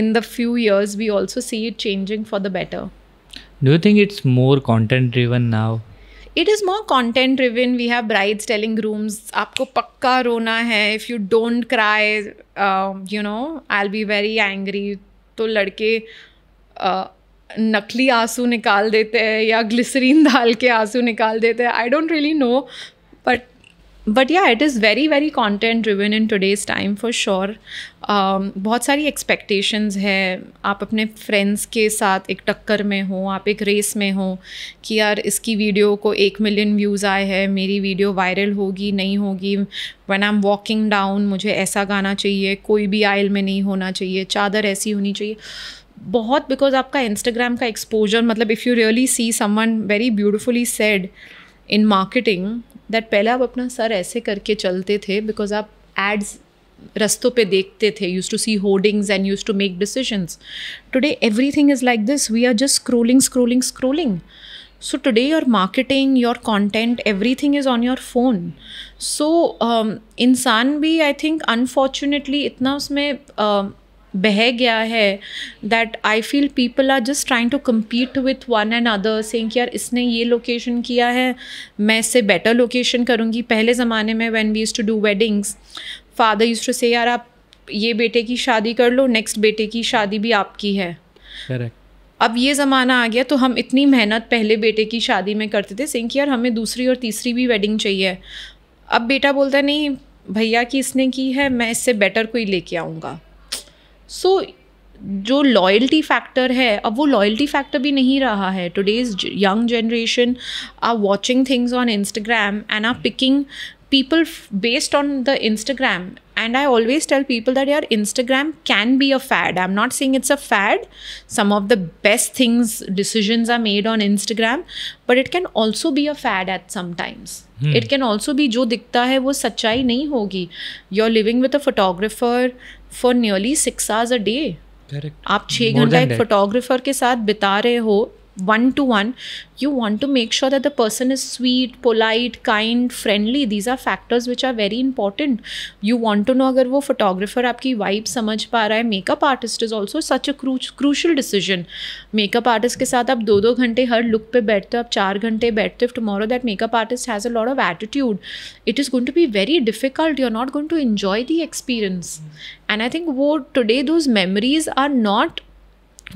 in the few years we also see it changing for the better. Do you think it's more content driven now? It is more content driven. We have brides telling grooms, आपको पक्का रोना है, if you don't cry, I'll be very angry. तो लड़के नकली आंसू निकाल देते हैं या ग्लिसरीन डाल के आंसू निकाल देते हैं. I don't really know, but yeah, it is very very content driven in today's time for sure. बहुत सारी expectations है. आप अपने friends के साथ एक टक्कर में हो, आप एक रेस में हो कि यार इसकी वीडियो को 1 मिलियन व्यूज़ आए हैं, मेरी वीडियो वायरल होगी नहीं होगी. When I'm walking down मुझे ऐसा गाना चाहिए, कोई भी आयल में नहीं होना चाहिए, चादर ऐसी होनी चाहिए. बहुत बिकॉज आपका इंस्टाग्राम का एक्सपोजर, मतलब if you really see someone very beautifully said in marketing that पहले आप अपना सर ऐसे करके चलते थे बिकॉज आप एड्स रस्तों पे देखते थे, use to see hoardings and use to make decisions. Today everything is like this, we are just scrolling. So today your marketing, your content, everything is on your phone. So इंसान भी I think unfortunately इतना उसमें बह गया है that I feel people are just trying to compete with one another, saying कि यार इसने ये लोकेशन किया है, मैं इससे बेटर लोकेशन करूँगी. पहले ज़माने में when we used to do weddings, father used to say यार आप ये बेटे की शादी कर लो, नेक्स्ट बेटे की शादी भी आपकी है. Correct. अब ये ज़माना आ गया तो हम इतनी मेहनत पहले बेटे की शादी में करते थे, saying कि यार हमें दूसरी और तीसरी भी वेडिंग चाहिए. अब बेटा बोलता नहीं भैया की इसने की है, मैं इससे बेटर कोई लेके आऊँगा. सो जो लॉयल्टी फैक्टर है अब वो लॉयल्टी फैक्टर भी नहीं रहा है. Today's young generation are watching things on Instagram and are picking people based on the Instagram. And I always tell people that yeah, Instagram can be a fad. I'm not saying it's a fad. Some of the best things, decisions are made on Instagram, but it can also be a fad at some times. It can also be जो दिखता है वो सच्चाई नहीं होगी. You're living with a photographer for nearly 6 hours a day. Correct. आप 6 घंटा एक photographer के साथ बिता रहे हो one-to-one. You want to make sure that the person is sweet, polite, kind, friendly. These are factors which are very important. You want to know अगर वो photographer आपकी vibe समझ पा रहा है. Makeup artist is also such a crucial decision. Makeup artist के साथ आप 2-2 घंटे हर look पे बैठते हो, आप 4 घंटे बैठते हो. If tomorrow that makeup artist has a lot of attitude, it is going to be very difficult. You're not going to enjoy the experience. And I think वो today those memories are not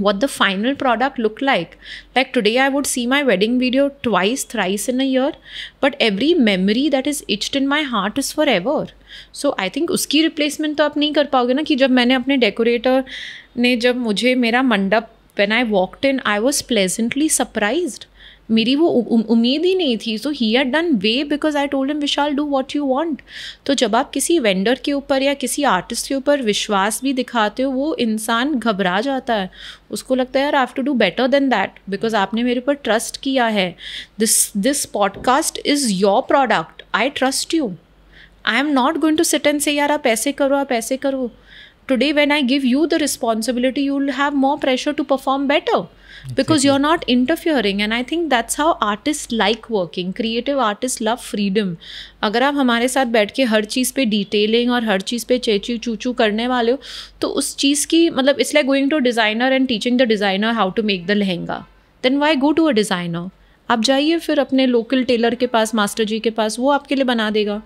what the final product look like. Like today I would see my wedding video twice, thrice in a year, but every memory that is etched in my heart is forever. So I think उसकी replacement तो आप नहीं कर पाओगे ना. कि जब मैंने अपने decorator ने जब मुझे मेरा मंडप when I walked in, I was pleasantly surprised. मेरी वो उम्मीद ही नहीं थी. So he had done way because I told him Vishal do what you want. तो जब आप किसी वेंडर के ऊपर या किसी आर्टिस्ट के ऊपर विश्वास भी दिखाते हो, वो इंसान घबरा जाता है. उसको लगता है यार I have to do better than that because आपने मेरे ऊपर ट्रस्ट किया है. This podcast is your product, I trust you. I am not going to sit and say यार आप ऐसे करो, आप ऐसे करो. Today when I give you the responsibility, you will have more pressure to perform better because you're not interfering. And I think that's how artists like working. Creative artists love freedom. अगर आप हमारे साथ बैठ के हर चीज़ पे detailing और हर चीज़ पे चेची चूचू करने वाले हो तो उस चीज़ की मतलब it's like going to a designer and teaching the designer how to make the lehenga. Then why go to a designer? आप जाइए फिर अपने लोकल टेलर के पास, मास्टर जी के पास, वो आपके लिए बना देगा.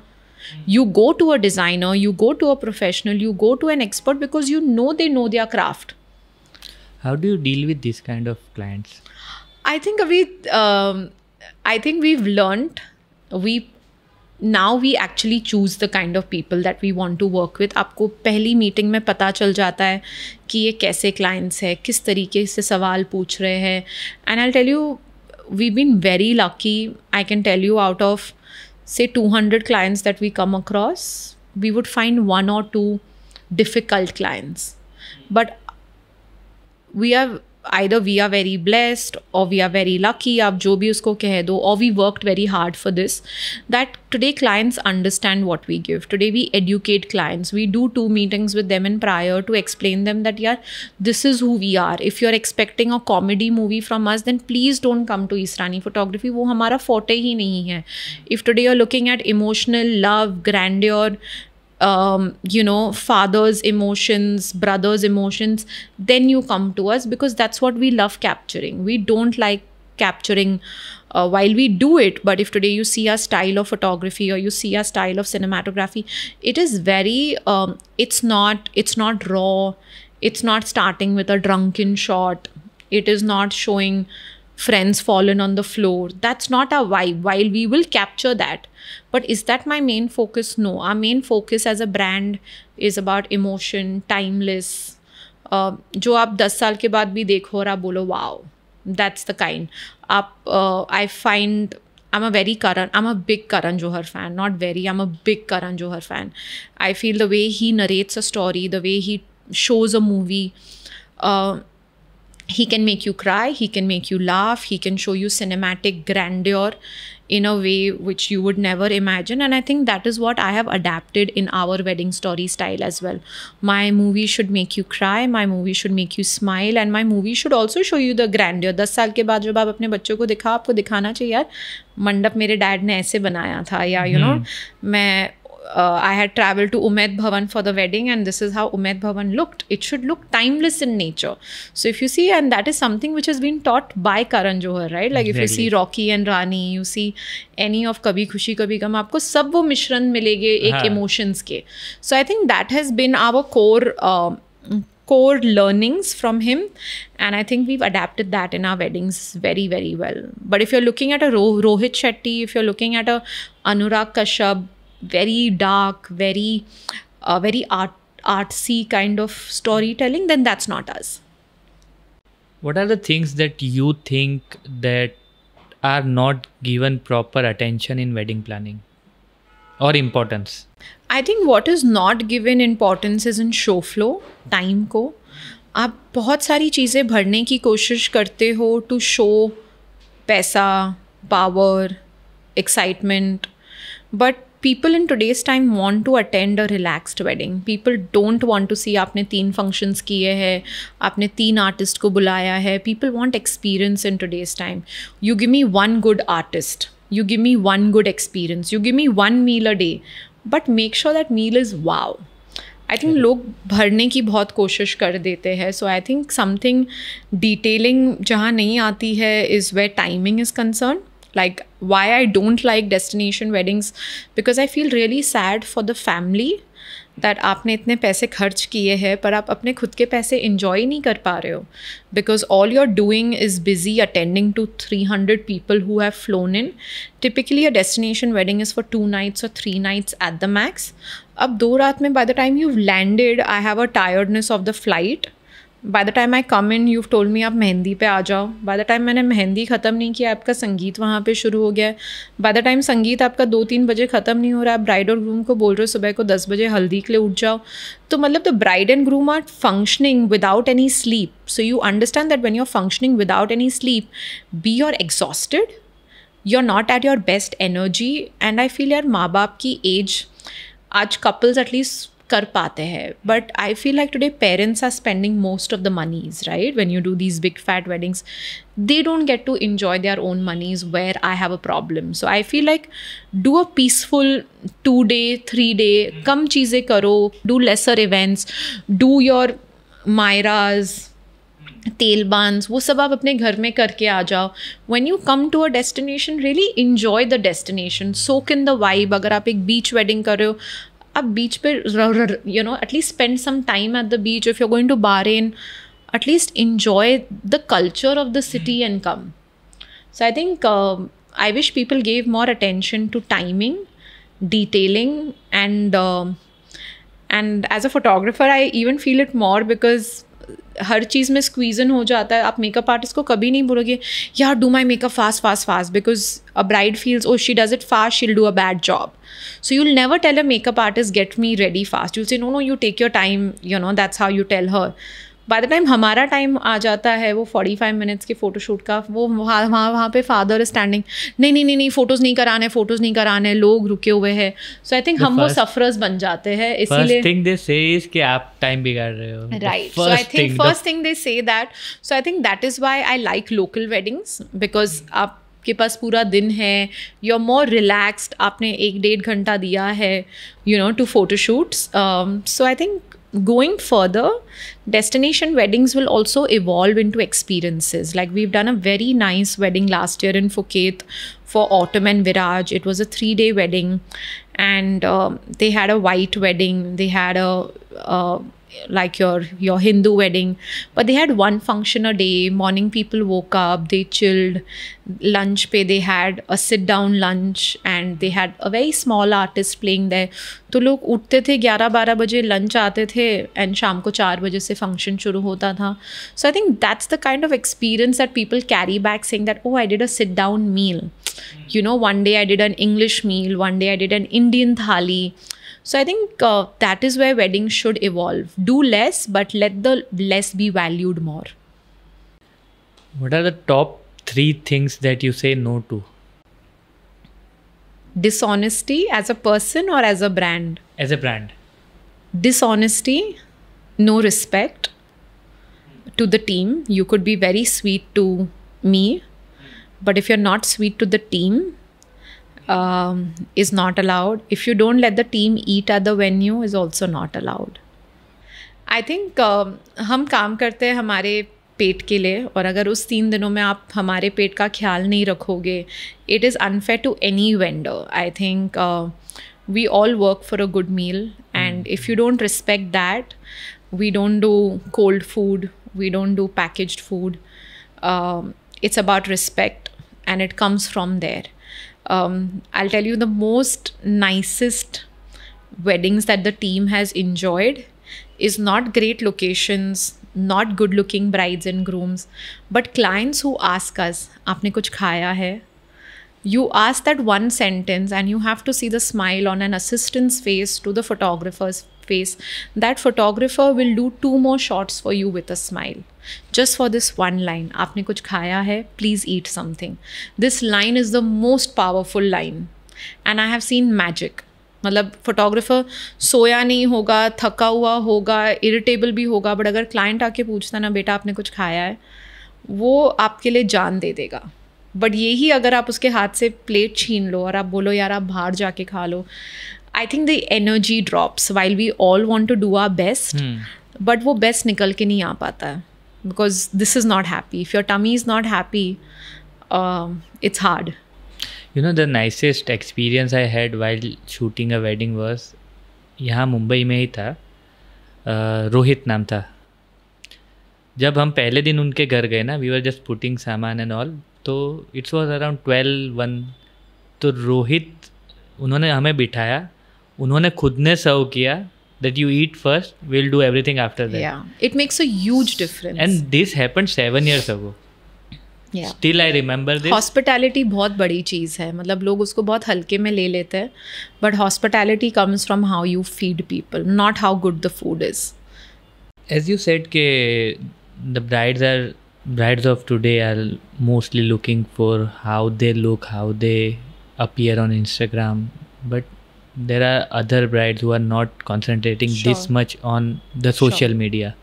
You go to a designer, you go to a professional, you go to an expert because you know they know their craft. How do you deal with this kind of clients? I think we've learned. Now we actually choose the kind of people that we want to work with. आपको पहली meeting में पता चल जाता है कि ये कैसे clients हैं, किस तरीके से सवाल पूछ रहे हैं. And I'll tell you, we've been very lucky. I can tell you out of say 200 clients that we come across, we would find 1 or 2 difficult clients. But we are very blessed or we are very lucky, आप जो भी उसको कह दो, or we worked very hard for this, that today clients understand what we give. Today we educate clients. We do 2 meetings with them in prior to explain them that yeah, this is who we are. If you're expecting a comedy movie from us, then please don't come to Israni Photography. वो हमारा forte ही नहीं है. If today you're looking at emotional, love, grandeur, father's emotions, brother's emotions, then you come to us, because that's what we love capturing. We don't like capturing while we do it, but if today you see our style of photography or you see our style of cinematography, it is very it's not raw. It's not starting with a drunken shot. It is not showing friends fallen on the floor. That's not our vibe. While we will capture that, but is that my main focus? No. Our main focus as a brand is about emotion, timeless, जो आप 10 साल के बाद भी देखो और आप बोलो wow, that's the kind. I find I'm a big Karan Johar fan. Not very, I'm a big Karan Johar fan. I feel the way he narrates a story, the way he shows a movie, he can make you cry, he can make you laugh, he can show you cinematic grandeur in a way which you would never imagine. And I think that is what I have adapted in our wedding story style as well. My movie should make you cry, my movie should make you smile, and my movie should also show you the grandeur. 10 साल के बाद जब आप अपने बच्चों को दिखाओ, आपको दिखाना चाहिए यार मंडप मेरे डैड ने ऐसे बनाया था, या मैं I had traveled to Umaid Bhavan for the wedding, and this is how Umaid Bhavan looked. It should look timeless in nature. So if you see, and that is something which has been taught by Karan Johar, right? Like if you see Rocky and Rani, you see any of Kabhi Khushi Kabhi Gham, आपको सब वो मिश्रण मिलेंगे एक emotions के. So I think that has been our core learnings from him, and I think we've adapted that in our weddings very, very well. But if you're looking at a Rohit Shetty, if you're looking at a Anurag Kashyap, very dark, very artsy kind of storytelling, then that's not us. What are the things that you think that are not given proper attention in wedding planning or importance? I think what is not given importance is in show flow, time को. आप बहुत सारी चीज़ें भरने की कोशिश करते हो to show पैसा, power, excitement, but people in today's time want to attend a relaxed wedding. People don't want to see आपने 3 functions किए हैं, आपने 3 artists को बुलाया है. People want experience in today's time. You give me one good artist, you give me one good experience, you give me one meal a day, but make sure that meal is wow. I think लोग भरने की बहुत कोशिश कर देते हैं. So I think something detailing जहाँ नहीं आती है is where timing is concerned. Like why I don't like destination weddings, because I feel really sad for the family that आपने इतने पैसे खर्च किए हैं पर आप अपने खुद के पैसे enjoy नहीं कर पा रहे हो, because all you're doing is busy attending to 300 people who have flown in. Typically a destination wedding is for 2 nights or 3 nights at the max. अब 2 रात में by the time you've landed, I have a tiredness of the flight. By the time I come in, you've told me आप मेहंदी पे आ जाओ. By the time मैंने मेहंदी ख़त्म नहीं किया, आपका संगीत वहाँ पे शुरू हो गया है. By the time संगीत आपका 2-3 बजे ख़त्म नहीं हो रहा, आप ब्राइड और ग्रूम को बोल रहे हो सुबह को 10 बजे हल्दी के लिए उठ जाओ. तो मतलब the bride and groom are functioning without any sleep. So you understand that when you're functioning without any sleep, you're exhausted, you're not at your best energy, and I feel यार माँ बाप की age, आज couples at least कर पाते हैं, but I feel like today parents are spending most of the monies, right? When you do these big fat weddings, they don't get to enjoy their own monies, where I have a problem. So I feel like do a peaceful 2-day, 3-day, कम चीज़ें करो, do lesser events, do your Myras, तेलबान्स, वो सब आप अपने घर में करके आ जाओ. When you come to a destination, really enjoy the destination, soak in the vibe. अगर आप एक beach wedding कर रहे हो, आप बीच पे at least spend some time at the beach. If you are going to Bahrain, at least enjoy the culture of the city and come. So I think I wish people gave more attention to timing, detailing, and as a photographer I even feel it more, because हर चीज़ में squeeze इन हो जाता है. आप makeup artist को कभी नहीं बोलोगे यार do my makeup fast, because a bride feels oh she does it fast, she will do a bad job. So you'll never tell a makeup artist, get me ready fast. You'll say, no, you take your time, that's how you tell her. By the time हमारा time आ जाता है वो 45 minutes के photoshoot का, वो वहाँ पे father is standing, नहीं फ़ोटोज़ नहीं कराने, लोग रुके हुए हैं. सो आई थिंक हम वो सफरर्स बन जाते हैं. इसीलिए फर्स्ट थिंग दे से इज कि आप टाइम बिगाड़ रहे हो, right. So I think first thing they say that. So I think that is why I like local weddings, because आप आपके पास पूरा दिन है, यू आर मोर रिलैक्स्ड, आपने 1-1.5 घंटा दिया है you know to photoshoots. So I think going further, destination weddings will also evolve into experiences. Like we've done a very nice wedding last year in Phuket for Autumn and Viraj. It was a 3-day wedding, and they had a white wedding. They had a like your Hindu wedding, but they had one function a day. Morning people woke up, they chilled. Lunch pe they had a sit down lunch, and they had a very small artist playing there. तो लोग उठते थे 11-12 बजे, lunch आते थे, and शाम को 4 बजे से फंक्शन शुरू होता था. So I think that's the kind of experience that people carry back saying that oh I did a sit down meal. You know, one day I did an English meal, one day I did an Indian thali. So I think that is where weddings should evolve. Do less, but let the less be valued more. What are the top 3 things that you say no to? Dishonesty as a person or as a brand? As a brand. Dishonesty, no respect to the team. You could be very sweet to me, but if you're not sweet to the team, is not allowed. If you don't let the team eat at the venue, is also not allowed. I think हम काम करते हैं हमारे पेट के लिए, और अगर उस 3 दिनों में आप हमारे पेट का ख्याल नहीं रखोगे, it is unfair to any vendor. I think we all work for a good meal, and if you don't respect that, we don't do cold food, we don't do packaged food. It's about respect, and it comes from there. I'll tell you the most nicest weddings that the team has enjoyed is not great locations, not good looking brides and grooms, but clients who ask us, aapne kuch khaya hai? You ask that one sentence and you have to see the smile on an assistant's face to the photographer's face. That photographer will do 2 more shots for you with a smile. Just for this one line, aapne kuch khaya hai, please eat something. This line is the most powerful line, and I have seen magic. मतलब photographer सोया नहीं होगा, थका हुआ होगा, irritable भी होगा, but अगर client आके पूछता ना बेटा आपने कुछ खाया है, वो आपके लिए जान दे देगा. बट यही अगर आप उसके हाथ से प्लेट छीन लो और आप बोलो यार आप बाहर जाके खा लो, I think the energy drops. While we all want to do our best, but वो बेस्ट निकल के नहीं आ पाता है, because this is not happy. If your tummy is not happy, it's hard. You know, the nicest experience I had while shooting a wedding was यहाँ मुंबई में ही था. रोहित नाम था. जब हम पहले दिन उनके घर गए ना, वी वर जस्ट पुटिंग सामान एंड ऑल, तो इट्स वॉज अराउंड 12-1. तो रोहित, उन्होंने हमें बिठाया, उन्होंने खुद ने सर्व किया, that you eat first, we'll do everything after that. Yeah, it makes a huge difference. And this happened 7 years ago. Yeah. Still I remember this. Hospitality बहुत बड़ी चीज़ है. मतलब लोग उसको बहुत हल्के में ले लेते हैं, but hospitality comes from how you feed people, not how good the food is. As you said के the brides of today are mostly looking for how they look, how they appear on Instagram, but there are other brides who are not concentrating this much on the social media.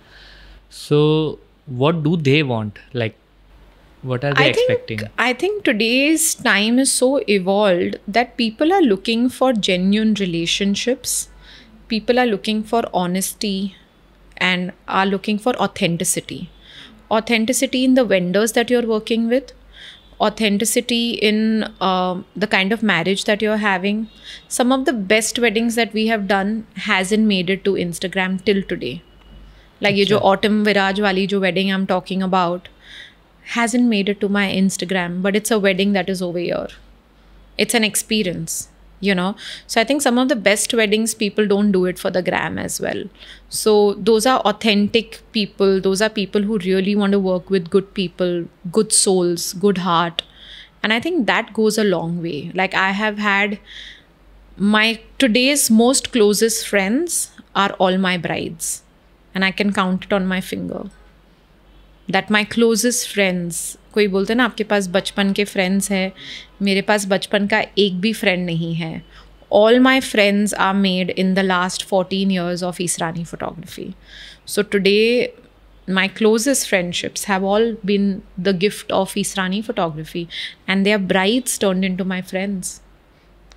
So what do they want? Like, what are they expecting? I think today's time is so evolved that people are looking for genuine relationships. People are looking for honesty and are looking for authenticity. Authenticity in the vendors that you're working with, authenticity in the kind of marriage that you're having. Some of the best weddings that we have done hasn't made it to Instagram till today. Like ये जो Autumn Viraj वाली जो wedding I'm talking about hasn't made it to my Instagram, but it's a wedding that is over here. It's an experience, you know. So I think some of the best weddings, people don't do it for the gram as well. So those are authentic people. Those are people who really want to work with good people, good souls, good heart. And I think that goes a long way. Like I have had my today's most closest friends are all my brides. And I can count it on my finger. That my closest friends, कोई बोलते ना आपके पास बचपन के friends हैं, मेरे पास बचपन का एक भी फ्रेंड नहीं है. All my friends are made in the last 14 years of Israni photography. So today my closest friendships have all been the gift of Israni photography, and their brides turned into my friends.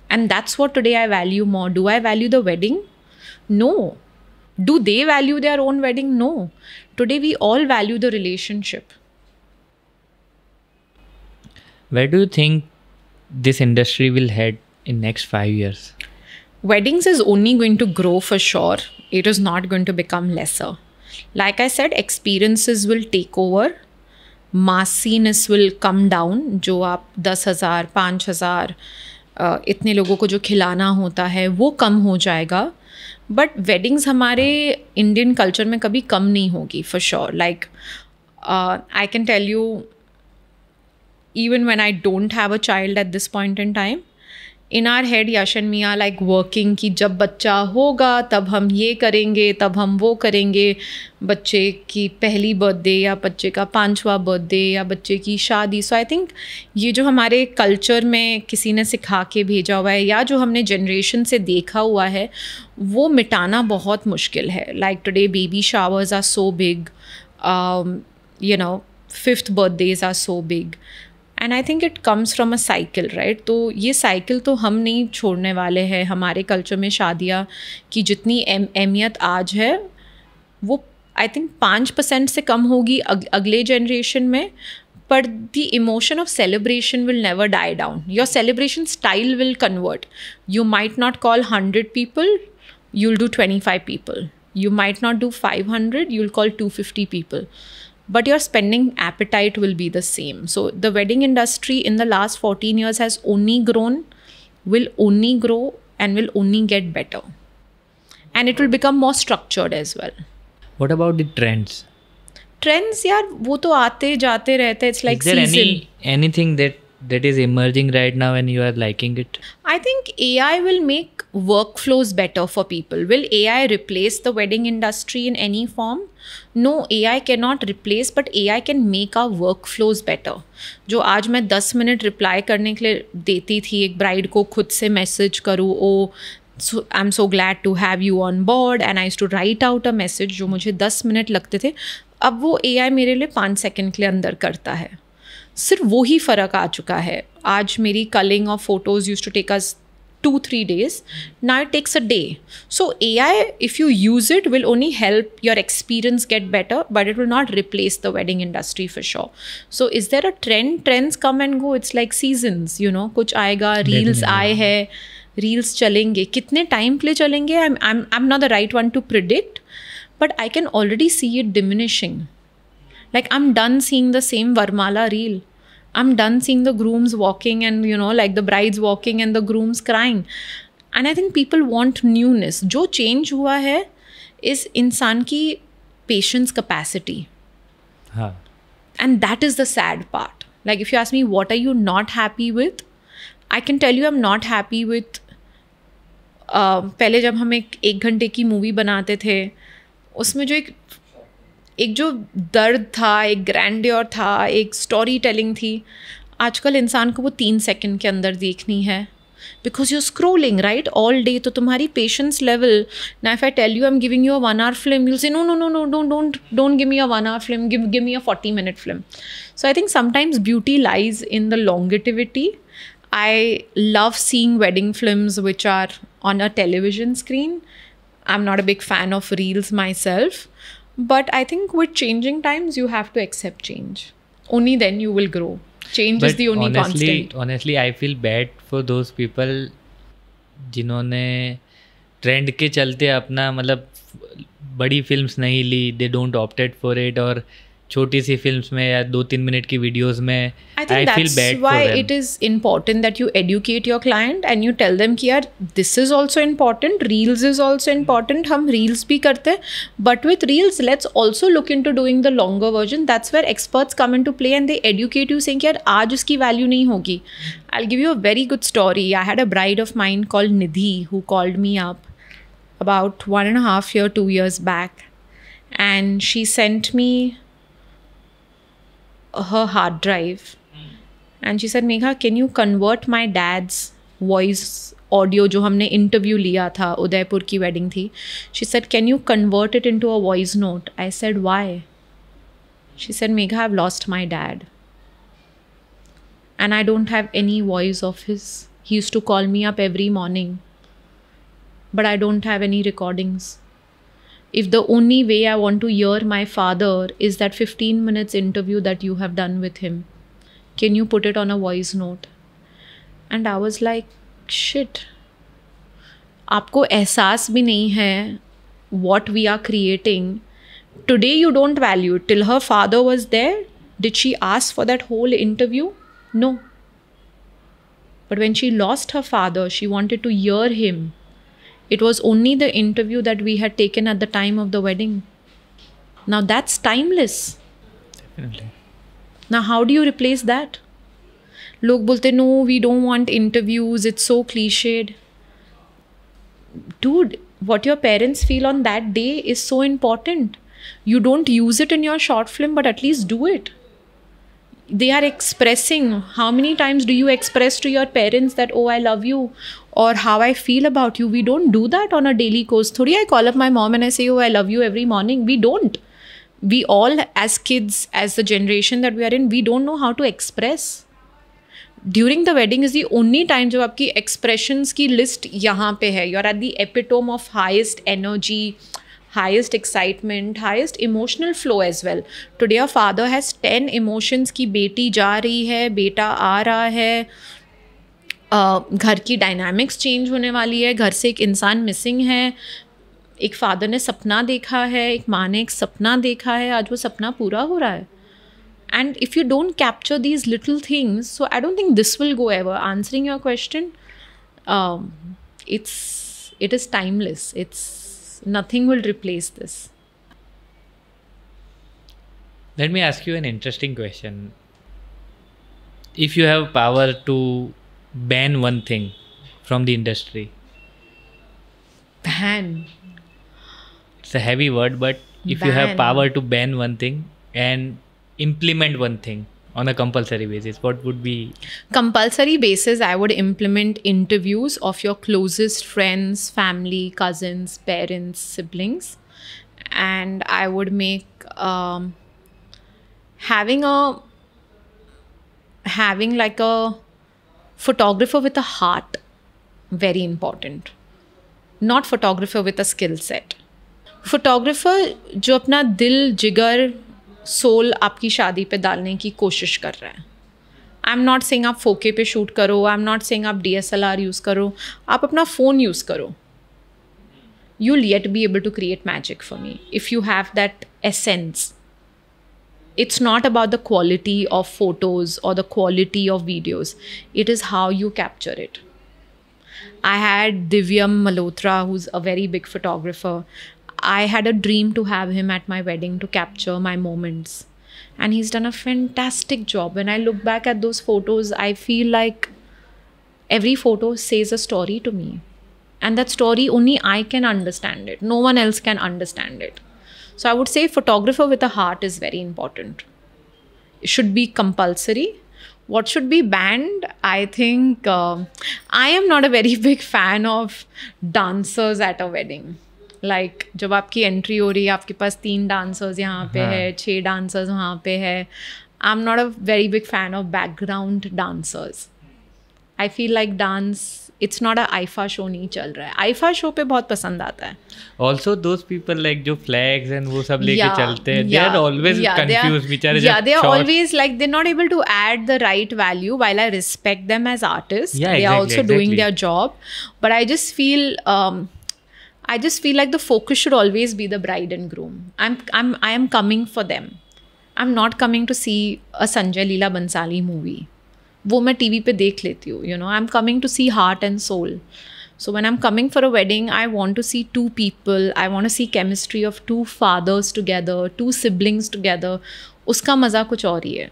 And that's what today I value more. Do I value the wedding? No. Do they value their own wedding? No. Today we all value the relationship. Where do you think this industry will head in next 5 years? Weddings is only going to grow for sure. It is not going to become lesser. Like I said, experiences will take over. Massiness will come down. जो आप 10,000 5,000 इतने लोगों को जो खिलाना होता है वो कम हो जाएगा. बट वेडिंग्स हमारे इंडियन कल्चर में कभी कम नहीं होगी for sure. Like I can tell you, even when I don't have a child at this point in time, in our head Yash and मियाँ लाइक वर्किंग कि जब बच्चा होगा तब हम ये करेंगे, तब हम वो करेंगे. बच्चे की पहली बर्थडे या बच्चे का 5वां बर्थडे या बच्चे की शादी. सो आई थिंक ये जो हमारे कल्चर में किसी ने सिखा के भेजा हुआ है या जो हमने जनरेशन से देखा हुआ है वो मिटाना बहुत मुश्किल है. Like today baby showers are so big, you know, 5th birthdays are so big. And I think it comes from a cycle, right. तो ये साइकिल तो हम नहीं छोड़ने वाले हैं. हमारे कल्चर में शादियाँ की जितनी अहमियत आज है वो आई थिंक 5% से कम होगी अगले जनरेशन में. But the emotion of celebration will never die down. Your celebration style will convert. You might not call 100 people, you'll do 25 people. You might not do 500, you'll call 250 people. But your spending appetite will be the same. So the wedding industry in the last 14 years has only grown, will only grow, and will only get better. And it will become more structured as well. What about the trends? Trends, यार वो तो आते जाते रहते. It's like season. Is there anything that is emerging right now and you are liking it? I think AI will make workflows better for people. Will AI replace the wedding industry in any form? No, AI cannot replace, but AI can make our workflows better. जो आज मैं 10 minute reply करने के लिए देती थी एक bride को, खुद से मैसेज करूँ, oh I am so glad to have you on board, and I used to write out a message जो मुझे 10 मिनट लगते थे, अब वो AI मेरे लिए 5 सेकेंड के लिए अंदर करता है. सिर्फ वो ही फ़र्क आ चुका है. आज मेरी culling of photos used to take us 2-3 days. Now it takes a day. So AI, if you use it, will only help your experience get better, but it will not replace the wedding industry for sure. So is there a trend? Trends come and go. It's like seasons, you know. कुछ आएगा, reels आए हैं, reels चलेंगे. कितने time के लिए चलेंगे? I'm not the right one to predict, but I can already see it diminishing. Like I'm done seeing the same Varmala reel. I'm done seeing the grooms walking and, you know, like the brides walking and the grooms crying. And I think people want newness. जो change हुआ है is इंसान की patience capacity. हाँ. And that is the sad part. Like if you ask me what are you not happy with, I can tell you I'm not happy with पहले जब हम एक घंटे की मूवी बनाते थे उसमें जो एक जो दर्द था, एक ग्रैंडियर था, एक स्टोरी टेलिंग थी, आजकल इंसान को वो 3 सेकंड के अंदर देखनी है. Because you scrolling right all day. तो तुम्हारी पेशेंस लेवल ना, if I tell you I am giving you a 1 hour film, you'll say no, don't give me a 1 hour film, give me a 40-minute film. So I think sometimes beauty lies in the longevity. I love seeing wedding films which are on a television screen. I'm not a big fan of reels myself. But I think with changing times, you have to accept change. Only then you will grow. Change is the only constant. Honestly, I feel bad for those people जिन्होंने trend के चलते अपना मतलब बड़ी films नहीं ली, they don't opted for it, और छोटी सी films में या 2-3 मिनट की वीडियोस में I think that's why it is important that you educate your client and you tell them कि यार this is also important, reels is also important. हम reels भी करते हैं, but with reels let's also look into doing the longer version. That's where experts come into play and they educate you saying कि यार आज उसकी value नहीं होगी. I'll give you a very good story. I had a bride of mine called Nidhi who called me up about 2 years back, and she sent me her hard drive and she said, Megha, can you convert my dad's voice audio जो हमने interview लिया था, उदयपुर की wedding थी. She said, can you convert it into a voice note? I said, why? She said, Megha, I've lost my dad. And I don't have any voice of his. He used to call me up every morning. But I don't have any recordings. If the only way I want to hear my father is that 15 minutes interview that you have done with him, can you put it on a voice note? And I was like, shit. आपको एहसास भी नहीं है what we are creating. Today you don't value it. Till her father was there, did she ask for that whole interview? No. But when she lost her father, she wanted to hear him. It was only the interview that we had taken at the time of the wedding. Now that's timeless. Definitely. Now how do you replace that? लोग बोलते no, we don't want interviews, it's so cliched. Dude, what your parents feel on that day is so important. You don't use it in your short film, but at least do it. They are expressing. How many times do you express to your parents that, oh, I love you, or how I feel about you? We don't do that on a daily course. Thodi I call up my mom and I say, oh, I love you every morning. We don't. We all, as kids, as the generation that we are in, we don't know how to express. During the wedding is the only time जब आपकी expressions की list यहाँ पे है. You are at the epitome of highest energy, highest excitement, highest emotional flow as well. Today our father has 10 emotions की बेटी जा रही है, बेटा आ रहा है, घर की dynamics change होने वाली है, घर से एक इंसान missing है, एक father ने सपना देखा है, एक माँ ने एक सपना देखा है, आज वो सपना पूरा हो रहा है. And if you don't capture these little things, so I don't think this will go ever. Answering your question, it is timeless. Nothing will replace this. Let me ask you an interesting question. If you have power to ban one thing from the industry. Ban. It's a heavy word, but if you have power to ban one thing and implement one thing on a compulsory basis, what would be? Compulsory basis, I would implement interviews of your closest friends, family, cousins, parents, siblings. And I would make having like a photographer with a heart very important. Not photographer with a skill set. Photographer जो अपना दिल जिगर soul आपकी शादी पे डालने की कोशिश कर रहा है. आई एम नॉट सेइंग आप 4K पे शूट करो, आई एम नॉट सेइंग आप DSLR यूज़ करो, आप अपना फ़ोन यूज़ करो. You will yet be able to create magic for me if you have that essence. It's not about the quality of photos or the quality of videos. It is how you capture it. I had Divyam Malhotra, who's a very big photographer. I had a dream to have him at my wedding to capture my moments. And he's done a fantastic job. When I look back at those photos, I feel like every photo says a story to me. And that story, only I can understand it. No one else can understand it. So I would say photographer with a heart is very important. It should be compulsory. What should be banned? I think I am not a very big fan of dancers at a wedding. Like जब आपकी entry हो रही है, आपके पास 3 dancers यहाँ पे है, 6 dancers वहाँ पे है. आई am not a very big fan of background dancers. I feel like dance, it's not a IIFA show नहीं चल रहा है. आईफा शो पे बहुत पसंद आता है. ऑल्सो दोज पीपल लाइक जो फ्लैग्स एंड वो सब लेके चलते हैं, दे आर ऑलवेज कंफ्यूज्ड बेचारे. They are always like they not able to add the right value. While I respect them as artist, they are also doing their job, but I just feel like the focus should always be the bride and groom. I am coming for them. I'm not coming to see a Sanjay Leela Bansali movie. वो मैं TV पे देख लेती हूँ. You know, I'm coming to see heart and soul. So when I'm coming for a wedding, I want to see 2 people. I want to see chemistry of 2 fathers together, 2 siblings together. उसका मज़ा कुछ और ही है.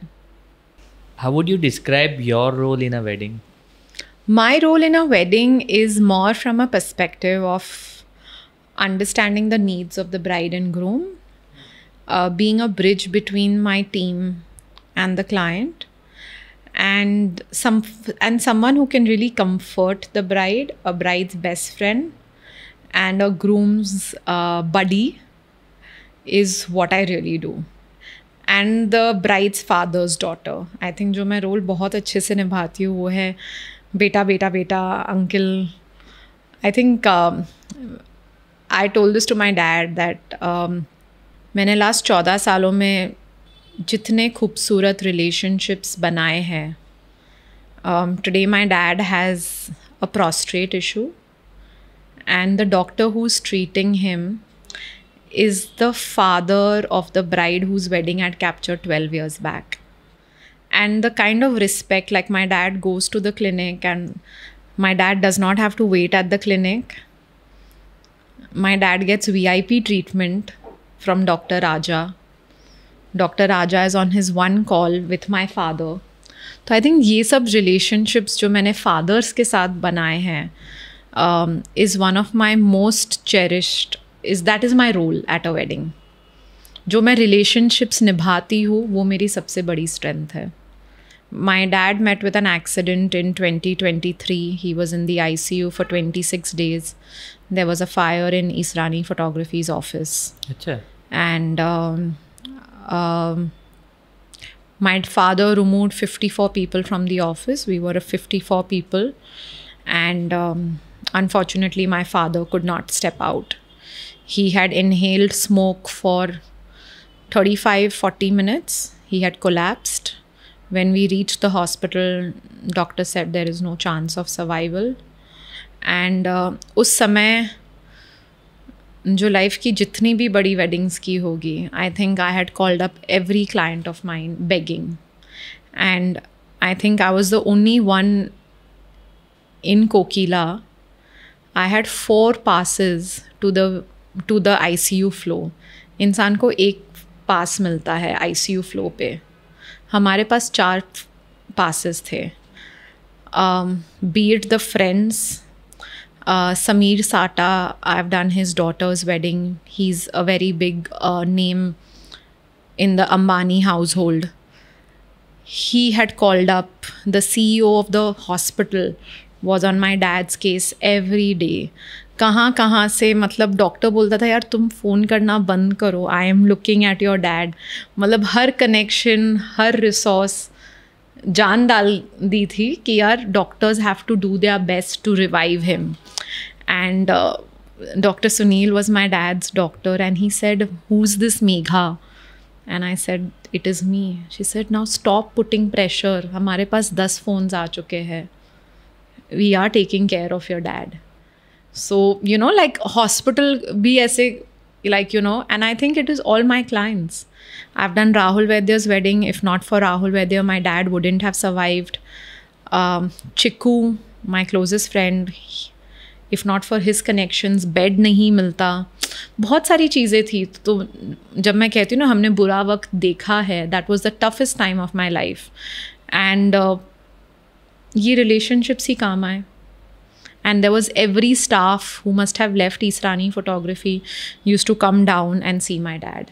How would you describe your role in a wedding? My role in a wedding is more from a perspective of understanding the needs of the bride and groom, being a bridge between my team and the client, and someone who can really comfort the bride, a bride's best friend, and a groom's buddy is what I really do. And the bride's father's daughter. I think जो मैं role बहुत अच्छे से निभाती हूँ वो है बेटा बेटा बेटा uncle. I think I told this to my dad that मैंने लास्ट 14 सालों में जितने खूबसूरत रिलेशनशिप्स बनाए हैं. Today my dad has a prostrate issue, and the doctor who's treating him is the father of the bride whose wedding had captured 12 years back. And the kind of respect, like my dad goes to the clinic and my dad does not have to wait at the clinic. My dad gets VIP treatment from Dr. Raja. Dr. Raja is on his one call with my father. तो I think ये सब relationships जो मैंने fathers के साथ बनाए हैं is one of my most cherished. That is my role at a wedding. जो मैं रिलेशनशिप्स निभाती हूँ वो मेरी सबसे बड़ी स्ट्रेंथ है. My dad met with an accident in 2023. He was in the ICU for 26 days. There was a fire in Israni photographies office. अच्छा. And my father removed 54 people from the office. We were 54 people. And unfortunately, my father could not step out. He had inhaled smoke for 35-40 minutes. He had collapsed. When we reached the hospital, doctor said there is no chance of survival. And उस समय जो life की जितनी भी बड़ी weddings की होगी, I think I had called up every client of mine begging. And I think I was the only one in Kokila. I had 4 passes to the ICU floor. इंसान को एक पास मिलता है ICU फ्लो पे. हमारे पास 4 passes थे. B it the friends. Sameer Sata, I've done his daughter's wedding. He's a very big name in the Ambani household. He had called up. The CEO of the hospital was on my dad's case every day. कहाँ से मतलब doctor बोलता था यार तुम phone करना बंद करो, I am looking at your dad. मतलब हर कनेक्शन, हर रिसोर्स जान डाल दी थी कि यार doctors have to do their best to revive him. And Dr. Sunil was my dad's doctor, and he said, "Who's this Megha?" And I said, "It is me." She said, "Now stop putting pressure. हमारे पास 10 phones आ चुके हैं. We are taking care of your dad." So, you know, like hospital भी ऐसे, like, you know, and I think it is all my clients. I've done Rahul Vaidya's wedding. If not for Rahul Vaidya, my dad wouldn't have survived. Chiku, my closest friend, if not for his connections bed नहीं मिलता. बहुत सारी चीज़ें थी. तो जब मैं कहती हूँ ना हमने बुरा वक्त देखा है, that was the toughest time of my life. And ये रिलेशनशिप्स ही काम आए. And there was every staff who must have left Israni photography used to come down and see my dad.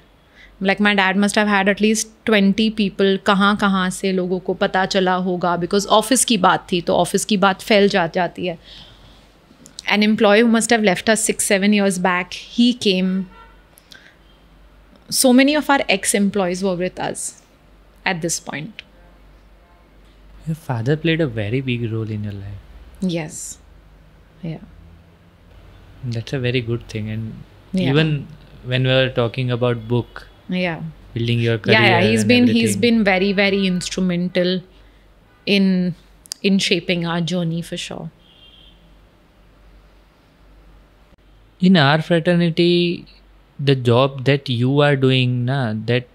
Like my dad must have had at least 20 people. कहाँ से लोगों को पता चला होगा, बिकॉज ऑफिस की बात थी तो ऑफिस की बात फैल जाती है. An employee who must have left us 6-7 years back, he came. So many of our ex-employees were with us at this point. Your father played a very big role in your life. Yes. Yeah. That's a very good thing. And even when we were talking about book, building your career. Yeah. He's been very, very instrumental in shaping our journey for sure. In our fraternity, the job that you are doing that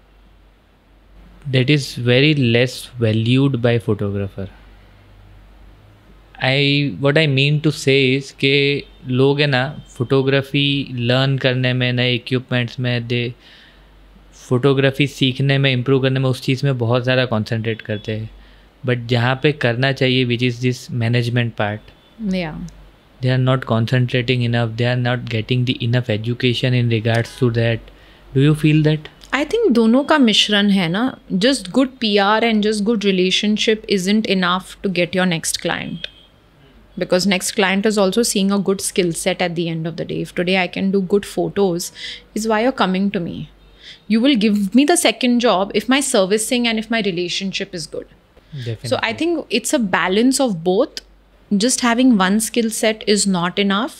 is very less valued by photographer. What I mean to say is कि लोग है ना photography learn करने में, नए equipments में, photography सीखने में, इम्प्रूव करने में, उस चीज़ में बहुत ज़्यादा कॉन्सेंट्रेट करते हैं. बट जहाँ पे करना चाहिए, which is this management part, they are not concentrating enough. They are not getting the enough education in regards to that. Do you feel that? I think दोनों का मिश्रण है ना. Just good PR and just good relationship isn't enough to get your next client. Because next client is also seeing a good skill set at the end of the day. If today I can do good photos, is why you're coming to me. You will give me the second job if my servicing and if my relationship is good. Definitely. So I think it's a balance of both. Just having one skill set is not enough.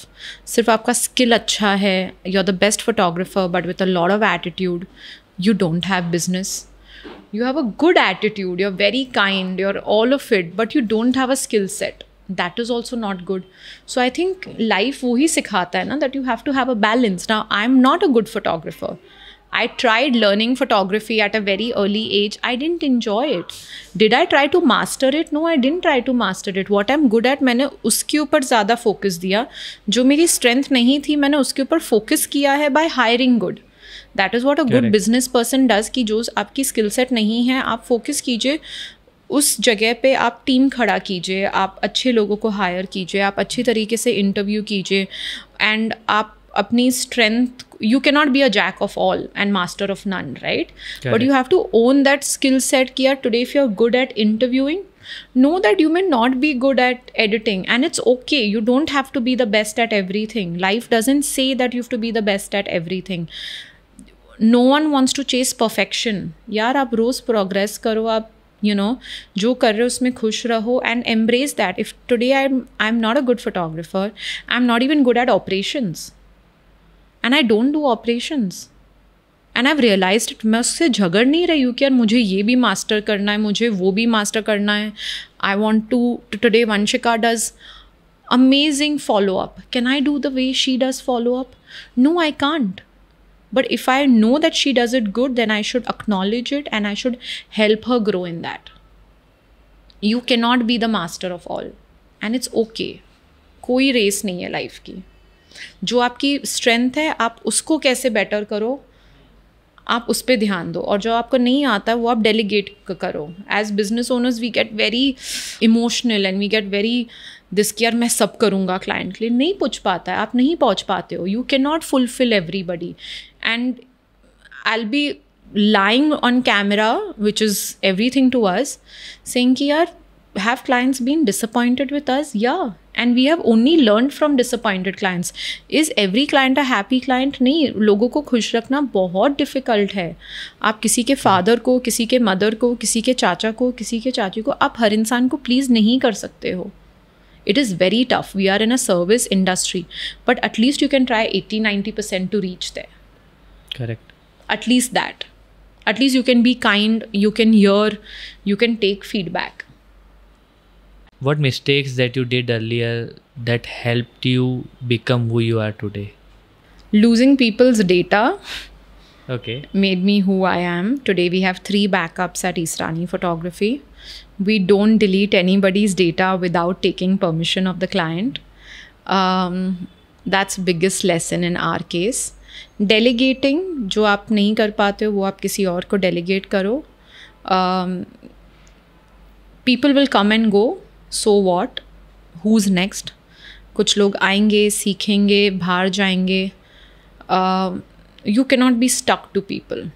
सिर्फ आपका skill अच्छा है, you're the best photographer, but with a lot of attitude, you don't have business. You have a good attitude, you're very kind, you're all of it, but you don't have a skill set. That is also not good. So I think life वही सिखाता है ना, that you have to have a balance. Now, I'm not a good photographer. I tried learning photography at a very early age. I didn't enjoy it. Did I try to master it? No, I didn't try to master it. What I'm good at, मैंने उसके ऊपर ज़्यादा focus दिया. जो मेरी strength नहीं थी, मैंने उसके ऊपर फोकस किया है by hiring good. That is what a good business person does. कि जो आपकी स्किल सेट नहीं है, आप फोकस कीजिए उस जगह पे, आप टीम खड़ा कीजिए, आप अच्छे लोगों को हायर कीजिए, आप अच्छी तरीके से इंटरव्यू कीजिए, एंड आप अपनी strength, you cannot be a jack of all and master of none, right? Correct. But you have to own that skill set. Kiya, today if you're good at interviewing, know that you may not be good at editing, and it's okay. You don't have to be the best at everything. Life doesn't say that you have to be the best at everything. No one wants to chase perfection. यार आप रोज़ progress करो, आप जो कर रहे हो उसमें खुश रहो, and embrace that. If today I'm not a good photographer, I'm not even good at operations. And I don't do operations. And I've realized it. मैं उससे झगड़ नहीं रही हूँ कि यार मुझे ये भी मास्टर करना है, मुझे वो भी मास्टर करना है. I want to today Vanshika does amazing follow-up. Can I do the way she does follow-up? No, I can't. But if I know that she does it good, then I should acknowledge it and I should help her grow in that. You cannot be the master of all. And it's okay. कोई race नहीं है life की. जो आपकी strength है, आप उसको कैसे बेटर करो, आप उस पर ध्यान दो. और जो आपको नहीं आता है वो आप डेलीगेट करो. As business owners we get very emotional and we get very this कि यार मैं सब करूँगा क्लाइंट के लिए. नहीं पहुँच पाता है, आप नहीं पहुँच पाते हो. You can not fulfil everybody. And I will be lying on camera, which is everything to us, saying ki yaar, have clients been disappointed with us? Yeah. And we have only learned from disappointed clients. Is every client a happy client? नहीं. लोगों को खुश रखना बहुत difficult है. आप किसी के father को, किसी के mother को, किसी के चाचा को, किसी के चाची को, आप हर इंसान को please नहीं कर सकते हो. It is very tough. We are in a service industry. But at least you can try 80-90% to reach there. Correct. At least that. At least you can be kind, you can hear, you can take feedback. What mistakes that you did earlier that helped you become who you are today? Losing people's data Okay. made me who I am. Today we have 3 backups at Israni Photography. We don't delete anybody's data without taking permission of the client. That's biggest lesson in our case. Delegating, जो आप नहीं कर पाते हो वो आप किसी और को डेलीगेट करो. People will come and go, so what, who's next. कुछ लोग आएंगे, सीखेंगे, बाहर जाएंगे. You can not be stuck to people.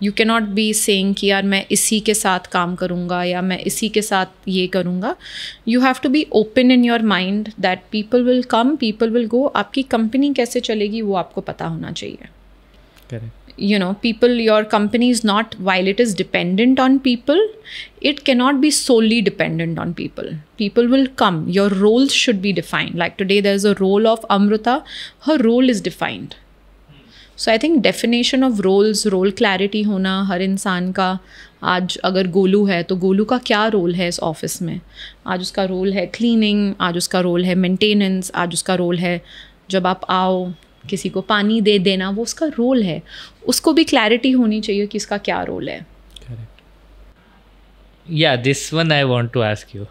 You can not be saying कि यार मैं इसी के साथ काम करूँगा या मैं इसी के साथ ये करूँगा. You have to be open in your mind that people will come, people will go. आपकी कंपनी कैसे चलेगी वो आपको पता होना चाहिए. People, your company is not, while it is dependent on people, it cannot be solely dependent on people. People will come. Your roles should be defined. Like today there's a role of Amruta. Her role is defined. So I think definition of roles, role clarity होना हर इंसान का. आज अगर गोलू है तो गोलू का क्या role है इस ऑफिस में. आज उसका रोल है क्लीनिंग, आज उसका रोल है मेंटेनेंस, आज उसका रोल है जब आप आओ किसी को पानी दे देना, वो उसका रोल है. उसको भी क्लैरिटी होनी चाहिए कि इसका क्या रोल है. Yeah, this one I want to ask you.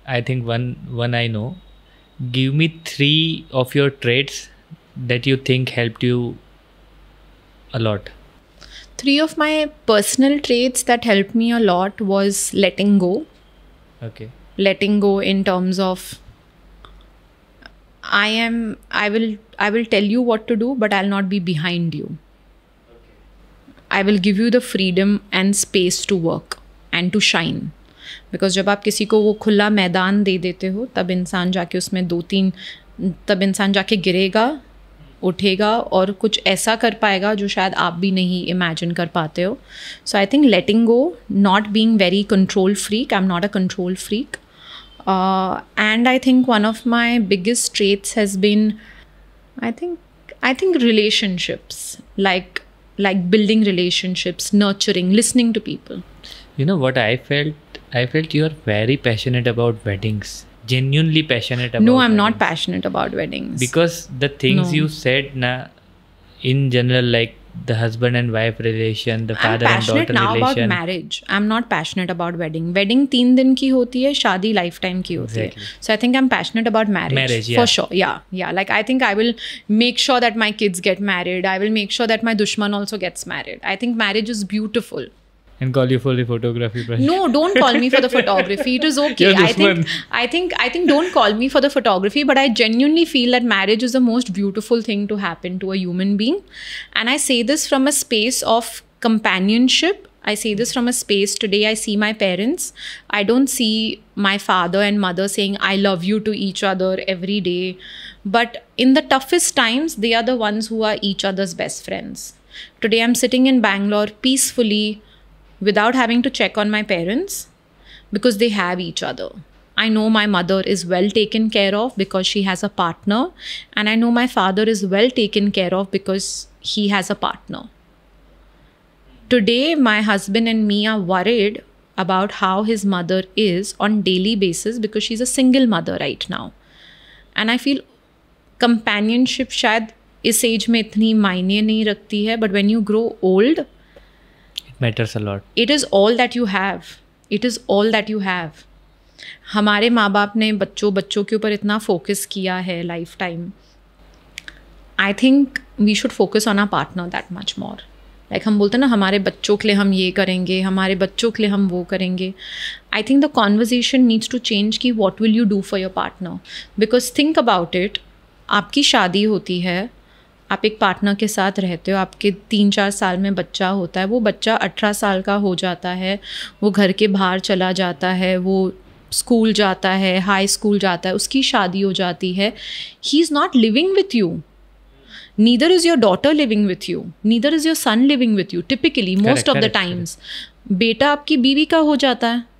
I think one I know. Give me 3 of your traits that you think helped you a lot. 3 of my personal traits that helped me a lot was letting go. Okay. Letting go in terms of I will tell you what to do, but I'll not be behind you. I will give you the freedom and space to work and to shine. Because जब आप किसी को वो खुला मैदान दे देते हो तब इंसान जाके उसमें 2-3 तब इंसान जाके गिरेगा, उठेगा और कुछ ऐसा कर पाएगा जो शायद आप भी नहीं इमेजिन कर पाते हो. So I think letting go, not being very control freak. I am not a control freak. And I think one of my biggest traits has been, I think relationships, like building relationships, nurturing, listening to people. You know what I felt you are very passionate about weddings, genuinely passionate about. No, I'm not weddings. passionate about weddings. Because the things No. you said na, in general, like the husband and wife relation, the I'm father and passionate daughter now about relation. marriage. I'm not passionate about wedding. Wedding 3 दिन की होती है, शादी lifetime की होती है. Exactly. So I think I'm passionate about marriage. Marriage, For yeah. sure. Yeah. Like I think I will make sure that my kids get married. I will make sure that my dushman also gets married. I think marriage is beautiful. And call you for the photography project. No, don't call me for the photography. It is okay. Your I think don't call me for the photography, but I genuinely feel that marriage is the most beautiful thing to happen to a human being. And I say this from a space of companionship. I say this from a space, today I see my parents. I don't see my father and mother saying I love you to each other every day. But in the toughest times, they are the ones who are each other's best friends. Today I'm sitting in Bangalore peacefully, without having to check on my parents, because they have each other. I know my mother is well taken care of because she has a partner, and I know my father is well taken care of because he has a partner. Today, my husband and me are worried about how his mother is on daily basis because she's a single mother right now. And I feel companionship शायद इस as में इतनी मायने नहीं रखती है, but when you grow old, Matters a lot. it is all that you have. It is all that you have. हमारे माँ बाप ने बच्चों के ऊपर इतना फोकस किया है life time. I think we should focus on our partner that much more. Like हम बोलते हैं ना, हमारे बच्चों के लिए हम ये करेंगे, हमारे बच्चों के लिए हम वो करेंगे. I think the conversation needs to change कि what will you do for your partner. Because think about it, आपकी शादी होती है, आप एक पार्टनर के साथ रहते हो, आपके 3-4 साल में बच्चा होता है, वो बच्चा 18 साल का हो जाता है, वो घर के बाहर चला जाता है, वो स्कूल जाता है, हाई स्कूल जाता है, उसकी शादी हो जाती है. He is not living with you. Neither is your daughter living with you, neither is your son living with you. Typically most of the times बेटा आपकी बीवी का हो जाता है.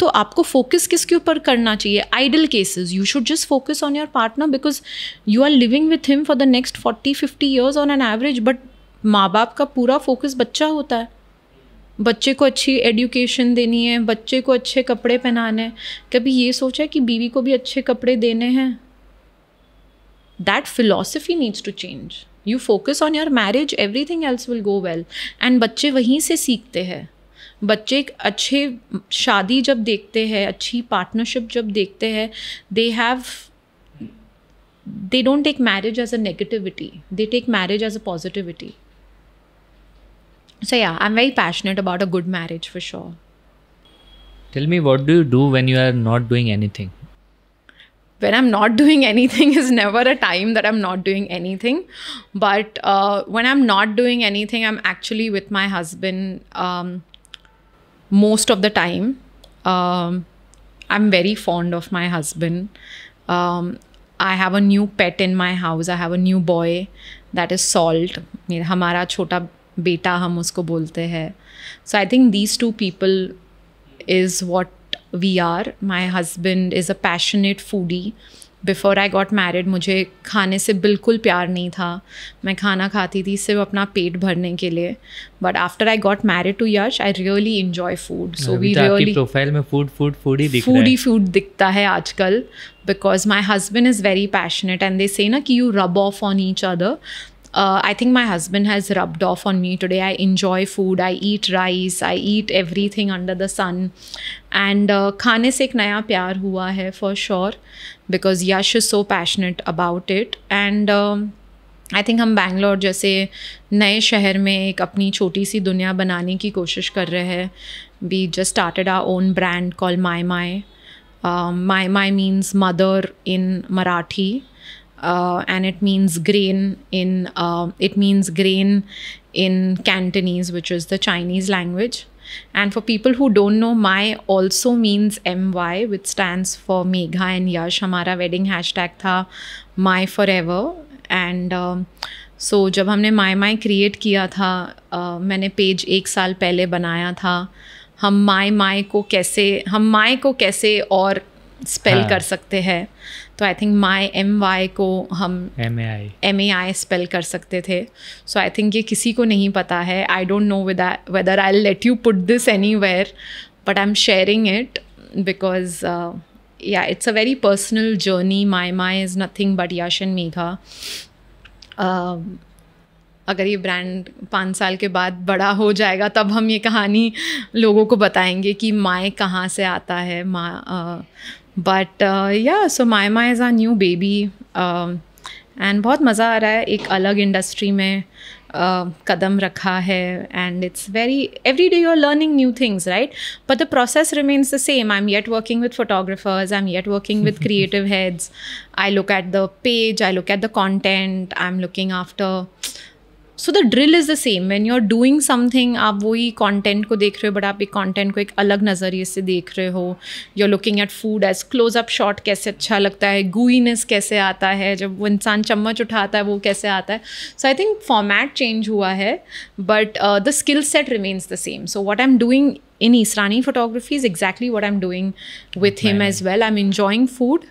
तो आपको फोकस किसके ऊपर करना चाहिए? Ideal cases, you should just focus on your partner because you are living with him for the next 40-50 years on an average. But माँ बाप का पूरा फोकस बच्चा होता है. बच्चे को अच्छी एजुकेशन देनी है, बच्चे को अच्छे कपड़े पहनाने हैं. कभी ये सोचा है कि बीवी को भी अच्छे कपड़े देने हैं? That philosophy needs to change. You focus on your marriage, everything else will go well. And बच्चे वहीं से सीखते हैं. बच्चे एक अच्छे शादी जब देखते हैं, अच्छी पार्टनरशिप जब देखते हैं, they don't take marriage as a negativity, they take marriage as a positivity. So yeah, I'm very passionate about a good marriage for sure. Tell me, what do you do when you are not doing anything? When I'm not doing anything is never a time that I'm not doing anything. But when I'm not doing anything, I'm actually with my husband most of the time. I'm very fond of my husband. I have a new pet in my house. I have a new boy, that is Salt. हमारा छोटा बेटा हम उसको बोलते हैं. So I think these two people is what we are. My husband is a passionate foodie. Before I got married, मुझे खाने से बिल्कुल प्यार नहीं था. मैं खाना खाती थी सिर्फ अपना पेट भरने के लिए. But after I got married to Yash, I really enjoy food. So we really profile में foodie दिख रहा है. food दिखता है आजकल, because my husband is very passionate and they say ना कि you rub off on each other. I think my husband has rubbed off on me today. I enjoy food. I eat rice. I eat everything under the sun. And खाने से एक नया प्यार हुआ है for sure, because Yash is so passionate about it. And I think हम बैंगलोर जैसे नए शहर में एक अपनी छोटी सी दुनिया बनाने की कोशिश कर रहे हैं. We just started our own brand called My My. My My means mother in Marathi. And it means grain in Cantonese, which is the Chinese language. And for people who don't know, My also means MY, which stands for Megha and Yash. हमारा wedding hashtag था My Forever. And so जब हमने माई माई create किया था, मैंने page 1 साल पहले बनाया था, हम माई को कैसे और स्पेल कर सकते हैं। तो आई थिंक MY को हम MAI स्पेल कर सकते थे। सो आई थिंक ये किसी को नहीं पता है। I don't know whether I'll let you put this anywhere, but I'm sharing it because yeah, it's a very personal journey. My is nothing but Yash and Megha. अगर ये ब्रांड 5 साल के बाद बड़ा हो जाएगा तब हम ये कहानी लोगों को बताएंगे कि माय कहाँ से आता है। बट या so my is our new baby and बहुत मज़ा आ रहा है। एक अलग इंडस्ट्री में कदम रखा है and it's very every day you are learning new things, right? But the process remains the same. I am yet working with photographers, I am yet working with creative heads. I look at the page, I look at the content, I am looking after. So the drill is the same. When you are doing something, आप वही content को देख रहे हो, but आप एक content को एक अलग नज़रिए से देख रहे हो. You are looking at food as close up shot, कैसे अच्छा लगता है, गूईनेस कैसे आता है, जब वो इंसान चम्मच उठाता है वो कैसे आता है. So I think format change हुआ है but the skill set remains the same. So what I am doing in Israni photography is exactly what I'm doing with him as well. I'm enjoying food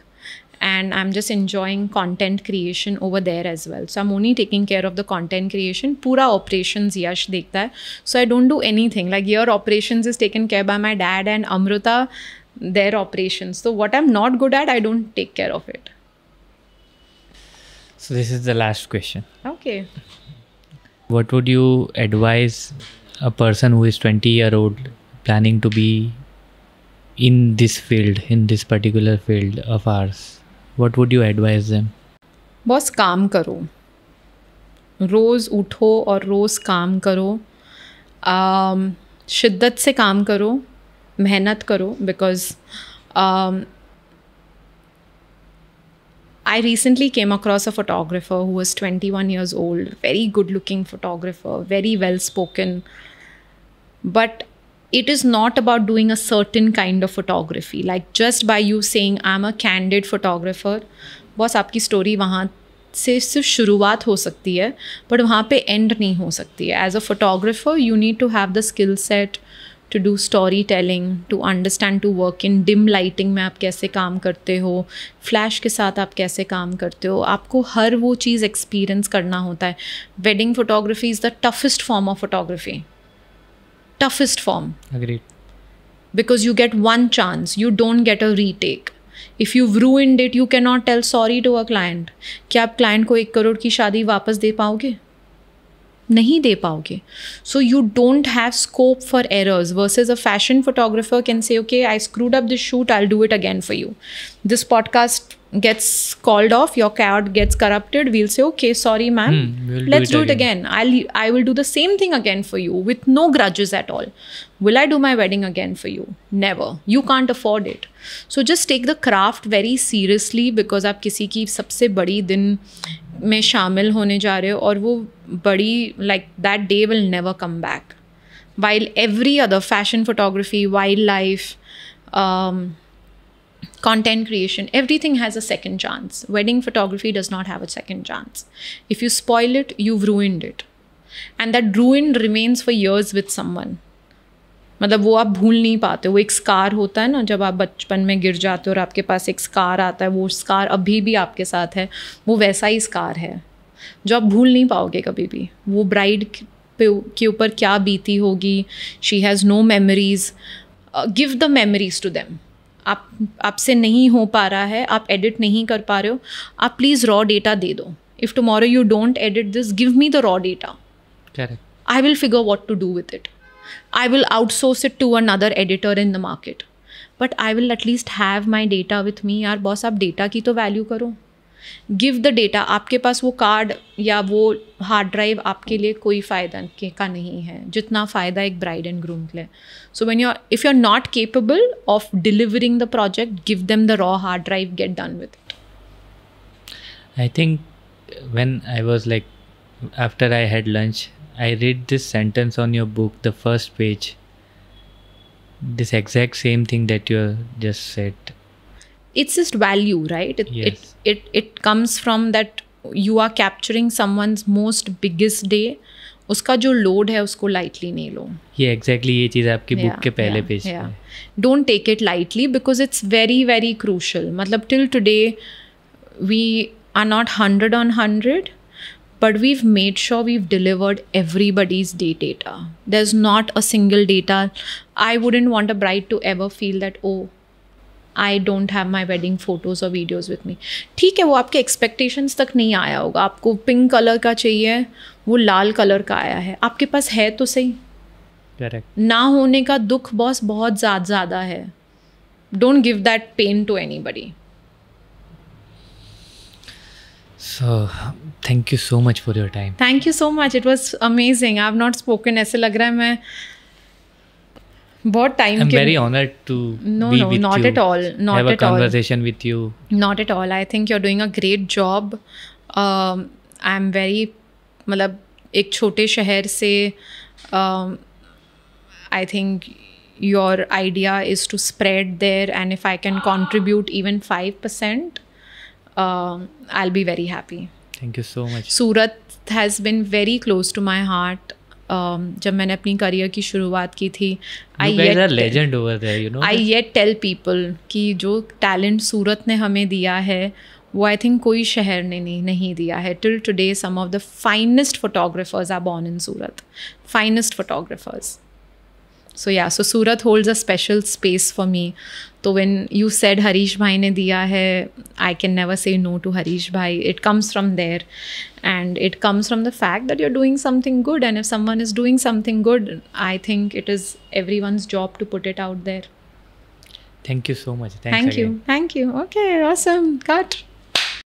and I'm just enjoying content creation over there as well. So I'm only taking care of the content creation. Pura operations Yash dekhta hai. So I don't do anything. Like your operations is taken care by my dad and Amruta, their operations. So what I'm not good at, I don't take care of it. So this is the last question. Okay. What would you advise a person who is 20-year-old planning to be in this field, in this particular field of ours? What would you advise them? बस काम करो, रोज़ उठो और रोज़ काम करो, शिद्दत से काम करो, मेहनत करो. Because I recently came across a photographer who was 21 years old, very good looking photographer, very well spoken. But it is not about doing a certain kind of photography. Like just by you saying I'm a candid photographer, बस आपकी story वहाँ से सिर्फ शुरुआत हो सकती है but वहाँ पे एंड नहीं हो सकती है. As a photographer you need to have the skill set to do storytelling, to understand, to work in dim lighting में आप कैसे काम करते हो, फ्लैश के साथ आप कैसे काम करते हो. आपको हर वो चीज़ एक्सपीरियंस करना होता है. Wedding photography is the toughest form of photography. Toughest form. Agreed. Because you get one chance, you don't get a retake. If you've ruined it, you cannot tell sorry to a client. क्या आप client को 1 करोड़ की शादी वापस दे पाओगे? नहीं दे पाओगे. So you don't have scope for errors. Versus a fashion photographer can say, okay, I screwed up this shoot, I'll do it again for you. This podcast gets called off, your card gets corrupted, we'll say, okay, sorry ma'am, let's do it again. I will do the same thing again for you with no grudges at all. Will I do my wedding again for you? Never. You can't afford it. So just take the craft very seriously because आप किसी की सबसे बड़ी दिन में शामिल होने जा रहे हो और वो बड़ी like that day will never come back. While every other fashion photography, wildlife, content creation, everything has a second chance. Wedding photography does not have a second chance. If you spoil it, you've ruined it. And that ruin remains for years with someone. मतलब वो आप भूल नहीं पाते. वो एक scar होता है ना, जब आप बचपन में गिर जाते हो और आपके पास एक स्कार आता है, वो स्कार अभी भी आपके साथ है, वो वैसा ही स्कार है जो आप भूल नहीं पाओगे कभी भी. वो ब्राइड के ऊपर क्या बीती होगी, she has no memories. Give the memories to them. आपसे नहीं हो पा रहा है, आप एडिट नहीं कर पा रहे हो, आप प्लीज़ रॉ डेटा दे दो. If tomorrow you don't edit this, give me the raw data. Correct. I will figure what to do with it. I will outsource it to another editor in the market. But I will at least have my data with me. यार boss, आप data की तो value करो. Give the data. आपके पास वो card या वो hard drive आपके लिए कोई फ़ायदा का नहीं है जितना फ़ायदा एक ब्राइड एंड ग्रूम के लिए. So when if you are not capable of delivering the project, give them the raw hard drive, get done with it. I think when I was like, after I had lunch, I read this sentence on your book, the first page. This exact same thing that you just said. It's just value, right? Yes. It comes from that you are capturing someone's most biggest day, उसका जो load है उसको lightly नहीं लो. ये exactly ये चीज़ आपकी book के पहले पेज पे है. Don't take it lightly because it's very very crucial. मतलब till today we are not 100 on 100, but we've made sure we've delivered everybody's data. There's not a single data. I wouldn't want a bride to ever feel that, oh, I don't have my wedding photos or videos with me. ठीक है, वो आपके expectations तक नहीं आया होगा. आपको pink colour का चाहिए, वो लाल कलर का आया है. आपके पास है तो सही. Correct. ना होने का दुख बॉस बहुत ज़्यादा है. Don't give that pain to anybody. So, thank you so much for your time. Thank you so much. It was amazing. I've not spoken. ऐसे लग रहा है मैं बहुत time. I'm very honored to be with not you. at all. Not have at a conversation with you. Not at all. I think you're doing a great job. I'm very मतलब एक छोटे शहर से I think your idea is to spread there, and if I can contribute even 5%, I'll be very happy. Thank you so much. Surat has been very close to my heart. जब मैंने अपनी career की शुरुआत की थी, You guys are legend over there, you know. I yet tell people कि जो talent सूरत ने हमें दिया है वो आई थिंक कोई शहर ने नहीं दिया है. Till today some of the finest photographers are born in Surat. Finest photographers. So yeah, so Surat holds a special space for me. So when you said Harish Bhai ne diya hai, I can never say no to Harish Bhai. It comes from there, and it comes from the fact that you're doing something good, and if someone is doing something good, I think it is everyone's job to put it out there. Thank you so much. Thanks Thank again. you. Thank you. Okay, awesome. Cut.